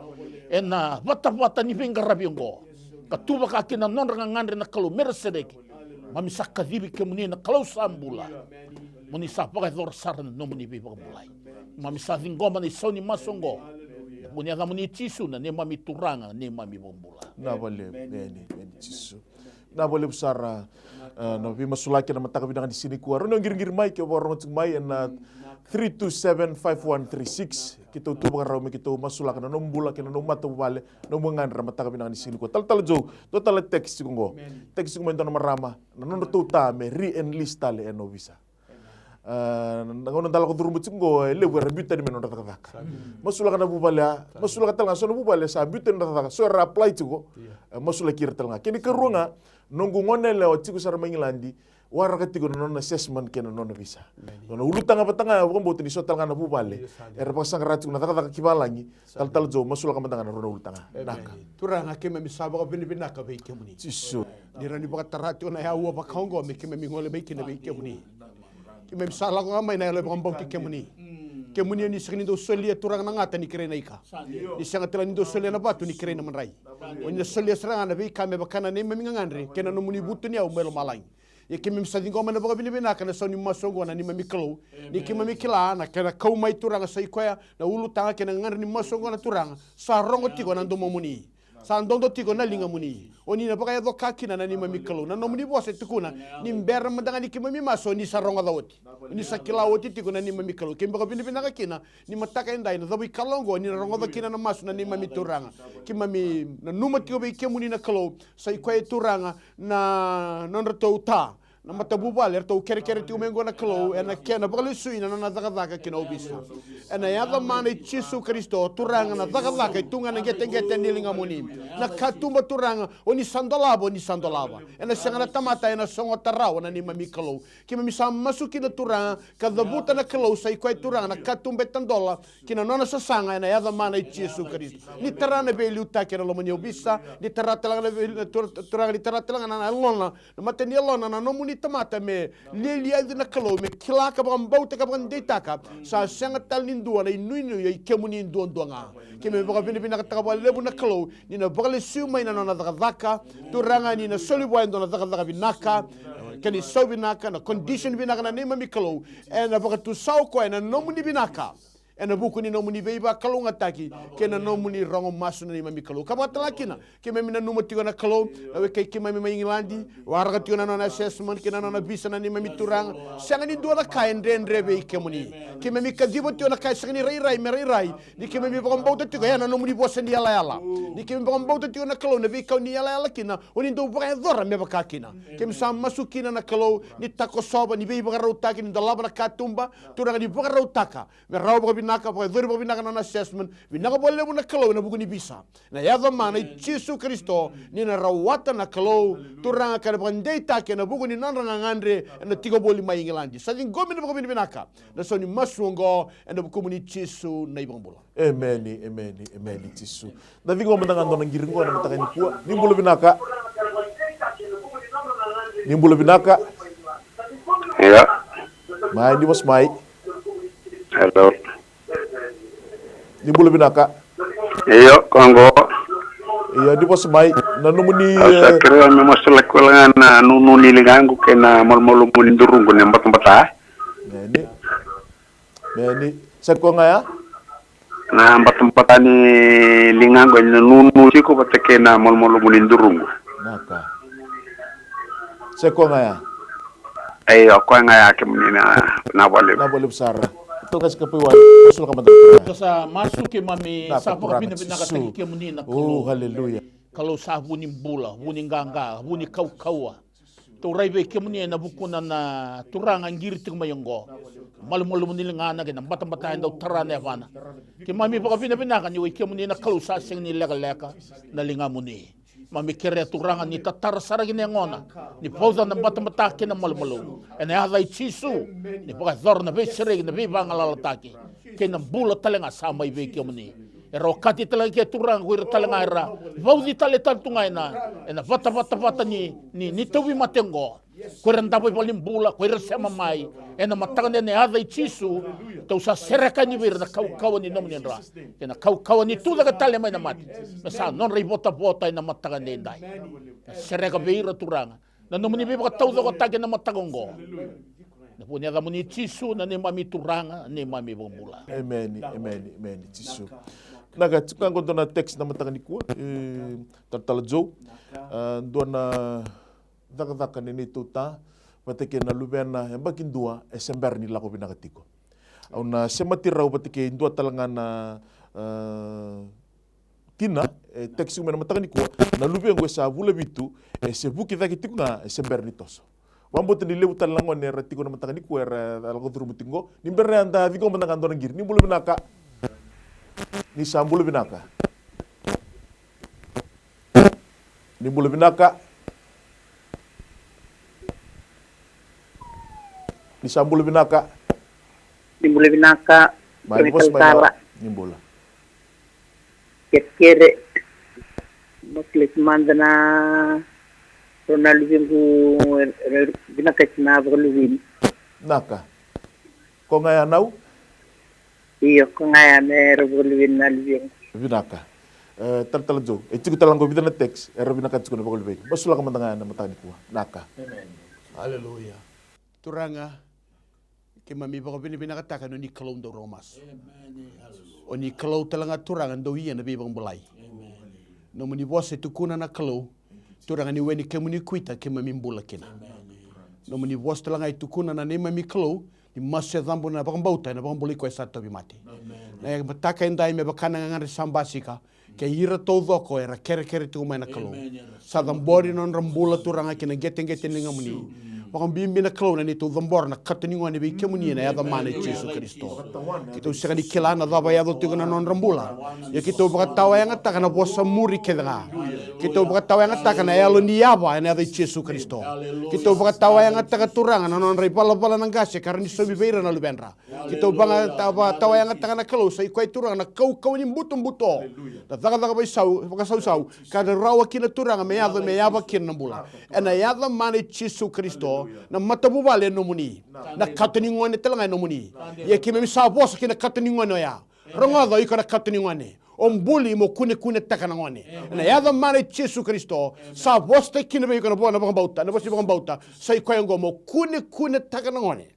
ena bata ni bengarabiongo katuba ka kina non ngandre na kalu mersedeki mami sakadibi ke muni na kalau sambula muni sa baka dor sarna no muni be baka bulai mami sa ngoma ni soni masongo muni ada muni Jesu na ne mami turanga ne mami bombula na boleh beni Jesu na boleh besar na bimasulaki na matakabidangan di sini kuar. Ano ngir mai ke warong mai na 3275136 kita utubang raw kita masulak na nombula kina no mata bale no mangan ra matakabidangan di sini kuar. Tal jo total text ko text ko mento na marama na no tuta me re-enlist tale eno visa. Nangonon tala ko durumut singo lewe rabuta di menon ratak. Masulak na bubala, masulak tal nga so bubala sa buta na ratak. So apply to masulak kirtal nga. Kini kerunga nunggu ngonel lewat ciku sar mangilandi warga tigo non assessment kena non visa. Nono ulutang apa tanga bukan bote di sotal nga na bubale. Pasang ratu na ratak kibalangi tal jo masulak ka tanga na rono ulutang. Naka. Turang hakim misaba ka binibina ka be kemuni. Sisu. Nirani baka taratu na ya wa ba kongo me kememi ngole be kina be kemuni. Kime misala ko ngamay na lebang bauti kemuni. Kemuni ni sakini do solia turang nangata ni kirena ika. Ni sangat telan do solia na batu ni kirena manrai. Onya solia serang na be kame bakana ne memingangandre kena no muni butu ni au melo malai. Ya kime misadi ngoma na baka binibina kana so ni masongo na ni mamiklo. Ni kime mikila na kena kau mai turang sa ikoya na ulu tanga kena ngandre ni masongo na turang sa rongo tigo na ndo momuni. Sandondo tigo na linga muni. Oni na baka ya doka kina na ni mamiklo. Na no muni bose tukuna ni mbera madanga ni kime mimaso ni sa rongo dawoti. Ni sa kilawoti tigo na ni mamiklo. Kime baka binibina ka kina ni mataka indai na dawi kalongo ni rongo da kina na maso na ni mamituranga. Kime mi na numa tigo be kemuni na kalo sa ikoy turanga na nonrato uta. Na matabubal erto kere tu mengo na klo ena kena bakal suina na daga kina obisa ena yada mana Yesu Kristo turanga na daga tunga na geten nilinga muni na katumba turanga oni sandolabo ena sanga na tamata ena songo tarao na ni mamiklo kima misa masuki na turanga kadabuta na klo sa ikwai turanga na katumbe tandola kina nona sasanga ena yada mana Yesu Kristo ni tarana be luta kina lo mani obisa ni taratelanga turanga ni taratelanga na lona na mateni lona na nomuni tamata me lilia na kalo me kilaka bang bauta ka bang detaka sa sanga talindua na inuinu ya kemuni ndonga keme baka pinipina kataka lebu na kalo ni na baka sumai na na daka turanga ni na solibo ndo na daka binaka kani so binaka na condition binaka na nema mikalo e na baka tu sau ko na nomuni binaka ena buku ni nomuni veiba kalunga taki kena nomuni rongo masu na mami kalo kabata lakina keme mina numa tigo na kalo we kai kema mi ingilandi warga tigo na assessment kena na bisa na mami turang sanga ni dua na kain rendre be kemuni keme mi kadibo tigo na kai sanga ni rai ni keme mi bakam bauta tigo ya na nomuni bosen di ala ni keme bakam bauta tigo na kalo na be kau ni ala kina oni do baka dora me baka kina keme sa masukina na kalo ni takosoba ni be baka rautaki ni dalaba na katumba turang ni baka rautaka me rau naka pa dori pa binaka na assessment binaka boleh mo na kalo na buku ni bisa na yada mana Yesu Kristo ni na rawata na kalo turanga ka pa data ke na buku ni nanranga ngandre na tigo boli mai ngilandi sa ding gomi na buku binaka na so ni masungo na buku ni Yesu na ibang bola amen Yesu na vingo mandangan do nang giringo na matakan ni kuwa ni bulo binaka Iya. Mai di mas mai Hello. Ni bulo binaka. Iyo, Kongo. Iya di pos mai na numuni Sa kira me masulak ko lang na nunu nilingangu kena malmalu munindurungu ne mbata. Neni sa ko nga ya Na mbata ni lingangu na nunu siko bata kena malmalu munindurungu. naka. Sa ko nga ya. Iyo, ko nga ya kemuni na boleh. Na boleh besar. Ito kasi kapiwan masul ka man. Sa masuk ke mami sa Napaturangan pagpina si pinakatagi Su. ke muni na Oh, kalo. hallelujah. Kalau sa buning bula, buning ganga, buning kau-kaua. To raibe ke muni na bukuna na turang ang girtik mayonggo. Malu-malu muni ngana ke na batang-batahin daw tarane vana. Ke mami pagpina pinakan ni ke muni na kalo sa sing ni leka-leka na linga muni. Mami kere turangan ni tatar saragi ni ngona ni pauza na batang-bataki na malu-malu. Ena hadai Yesu ni pagazor na besireg na bibang alalataki. Kaya na bula talaga sama ibe ke muni. Ero kati talaga ke turang kuira talaga era. Vaudi taletan tungay na. Ena vata ni tawi matengo. Kuira ndapoy palim bula kuira sama mai. Ena matakan ni hadai Yesu. Tau sa sereka ni bir na kau-kawan ni nomunin ra. Kaya na kau-kawan ni tu daga tali may na mati. Masa non ray bota-bota na matakan ni inday. Sereka beira turang. Na nomunin biba ka tau daga tagi na matagonggo. Na punya da muni Yesu na ni mami turanga ni mami bumula. Amen Yesu. Naga tukang ko na text na matakan ni kuwa. Tartala jo. Doon na daka ni tuta pateke na lubena yang bakin dua esember ni lako binakatiko. Auna sematirau pateke dua talanga na kina teksi mena matangani ko na lubeng gue sa bula bitu se buki taki tiku nga esember ni toso. Wambot ni lewu talango ne ratiko na matangani ko era alko turu mutingo ni berre anda digo mantangan don gir ni bulu binaka ni sambulu binaka. Ni bulu binaka ni sambulu binaka Di mulai binaka. mai bos mai ni bola Kere maslik mandana Ronaldo Vingu binaka na Luwin. naka ko ngaya nau Iyo ko ngaya ne Luwin na Luwin. binaka tal jo tiku talango bidana teks binaka tsuko na bagol be basula ka mandanga na matani ko naka Haleluya. Turanga ke mami bako binakataka no ni kalau ndo romas. O ni kalau talanga turanga ndo ia na bibang bulai. No muni bose tukuna na kalau turanga ni weni ke muni kuita ke mami mbula kina. No muni bose talanga tukuna na ni mami kalau ni masya zambu na bakang bauta na bakang buli ko sa tobi mati. Na ya mataka indai me bakana ngari sambasika ke ira todo ko era kere tu mai na kalau. Sa dambori non rambula turanga kina geteng ni ngamuni. Wakang bimbi na kalau na nito dhambor na kataningo ni bike muni na yada mana Yesu Kristo. Kita usah di kilana dhaba yado tiga na non rambula. Ya kita ubah tawa yang ngata kana bosa muri kedanga. Kita ubah tawa yang ngata kana yalo ni yaba na yada Yesu Kristo. Kita ubah tawa yang ngata katurangan na non ripala nang gasya karena ni sobi beira na lubenra. Kita ubah tawa yang ngata kana kalau sa ikuai turang na kau ni buto. Da daga bai sau kada rawa kina turanga me yaba kina nambula. Ena yada mana Yesu Kristo na matabubale no muni na katani ngone telanga no muni ye kime misa bosa kina katani ngone ya ronga do ikara katani ngone ombuli mo kune takana ngone na yada mane Yesu Kristo sa bosta kina be ikara bona bauta na bosi bauta sai koyengo mo kune takana ngone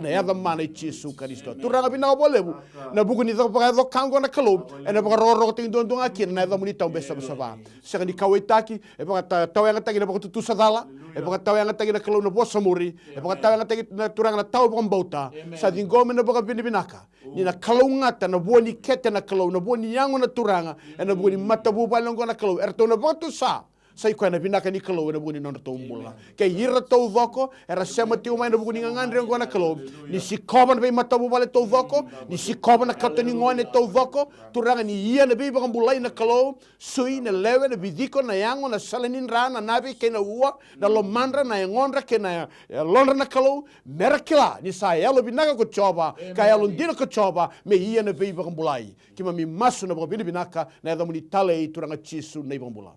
na yada mane Yesu Kristo turanga bina bolebu na buku ni do paga do kango na kalo na paga roro ting don akin na yada muni tau besa ba sega ni kawetaki e paga tau yang tagi na paga tutu sadala e paga tau yang tagi na kalo na bosa muri e paga tau yang tagi na turanga na tau paga bauta sa dingome na paga binaka ni na kalo ngata na boni kete na kalo na boni yango na turanga na boni matabu balongo na kalo erto na botu sa sai ko na binaka ni kalo na buni non to mula ke ira to voko era sema ti umai na buni ngandre ngona kalo ni sikoban be matabu bale to voko ni sikoban na katani ngone to voko turanga ni ia na be bagambulai na kalo sui na lewe na bidiko na yango na salenin rana nabi ke na ua na lomandra na ngondra ke na londra na kalo merakila ni sa yalo binaka ko choba ka yalo ndina ko choba me ia na be bagambulai kima mi masu na binaka na da muni tale turanga chisu na bagambula.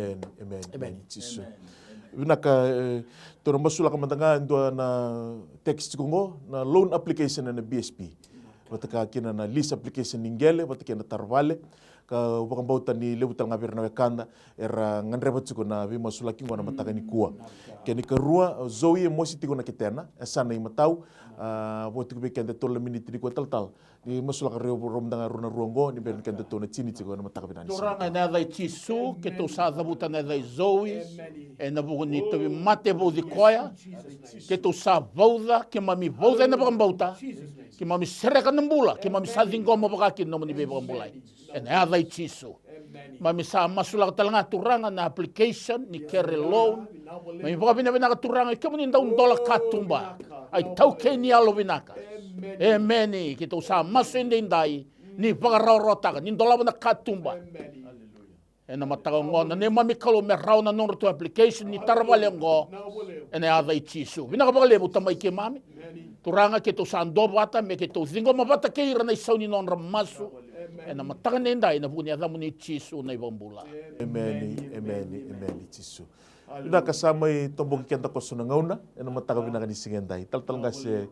Amen. Yesu. Binaka toro masula ka matanga ndo na text kongo na loan application na BSP. Wataka kina na lease application ningele wataka na tarvale ka wakang bauta ni lebutal ngabir na wekanda era ngandreba tsuko na vi masula kingo na mataka ni kuwa. Kani karua Zoe mosi tigo na kitena esana imatau botiku bekende tola miniti ko tal ni masula ka reo rom danga runa ruango ni ben kende tona chini tsuko na mataka binani. Turanga na dai Yesu ke tu sa zabuta na dai Zoe e na bugu ni to mate bo di koya ke tu sa vauda ke mami vauda na bauta ke mami sereka nambula ke mami sa dingo mo baka no mani be bambulai e na dai Yesu mami sa masula ka talanga turanga na application ni kere loan mami baka bina ka turanga ke mani ndau $1 katumba ai tau ke ni alo binaka Amen. Kita usah masuk indai ni pagarorota ni $1 na katumba. Ena matagongo na ne mami kalau merau na nomor tu application ni tarvalengo. Ena ada Yesu. Bina ka bagale buta mai ke mami. Turanga kita usah ando bata me kita zingo mabata ke ira na isauni non ramasu. Ena matagan indai na bunia da muni Yesu na ibambula. Amen. Yesu. Bina kasama tombong kenta ko sunangauna ena mataga bina kan isingendai. Tal ngase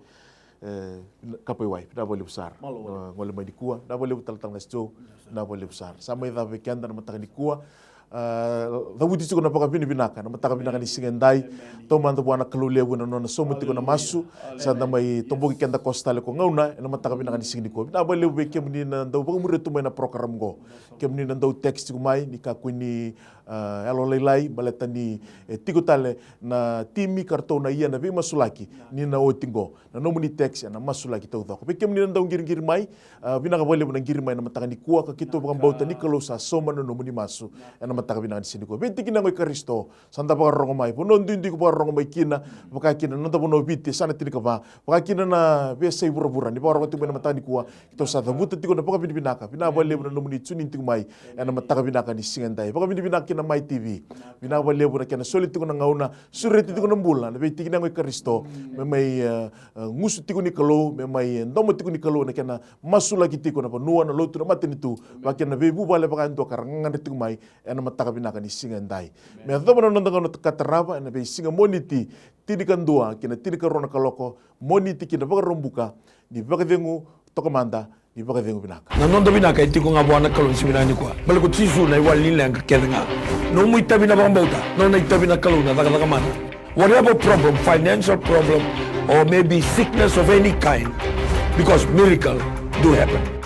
kapewai na boleh besar ngole mai dikua na boleh tal ngas jo na boleh besar sama ida weekend na matang dikua Davuti tiko na pakapini binaka na mataka binaka ni singendai to manda buana kalulia buana nona somo tiko na masu sa na mai tomboki kenda kostale ko ngauna na mataka binaka ni singdi ko na bale be kem ni na dau bagu mure tumai na program go kem ni na dau text tiko mai ni ka kuni elo lelai baleta ni tiko tale na timi karto na ia na be masulaki ni na otingo na nomu ni text na masulaki tau ko be kem ni na dau ngir mai binaka bale buana ngir mai na mataka ni kuwa ka kito bakam bauta ni kalau sa soma no nomu ni masu na mataka binaka ni singdi ko be tiki na ngoi Kristo santa baka rongo mai po non dundi ko baka rongo mai kina baka kina non tapo no biti sana tini ka ba baka kina na be sei bura ni baka rongo tu mena matani kuwa kito sa buta tiko na baka binaka bina ba lebu na muni tuni tiko mai na mataka binaka ni singendai baka binaka kina mai TV bina ba lebu na kina soli tiko na ngauna sureti tiko na mbula na be tiki na ngoi Kristo me mai ngusu tiko ni kalo me mai ndomo tiko ni kalo na kina masula ki tiko na panua na lotu na matini tu baka na be bubale baka ndo karangan tiko mai na mataka binaka ni singendai me adhomo na nonda kono kataraba na be singa moniti tini kandua kina tini karona kaloko moniti kina baka rombuka di baka dengu tokomanda di baka dengu binaka na nonda binaka itiko nga buana kalon siminani kwa bale ko tisu na iwalin lang kedenga no mu itabi na baka bauta no na itabi na kalon na daga mana whatever problem, financial problem or maybe sickness of any kind, because miracle do happen.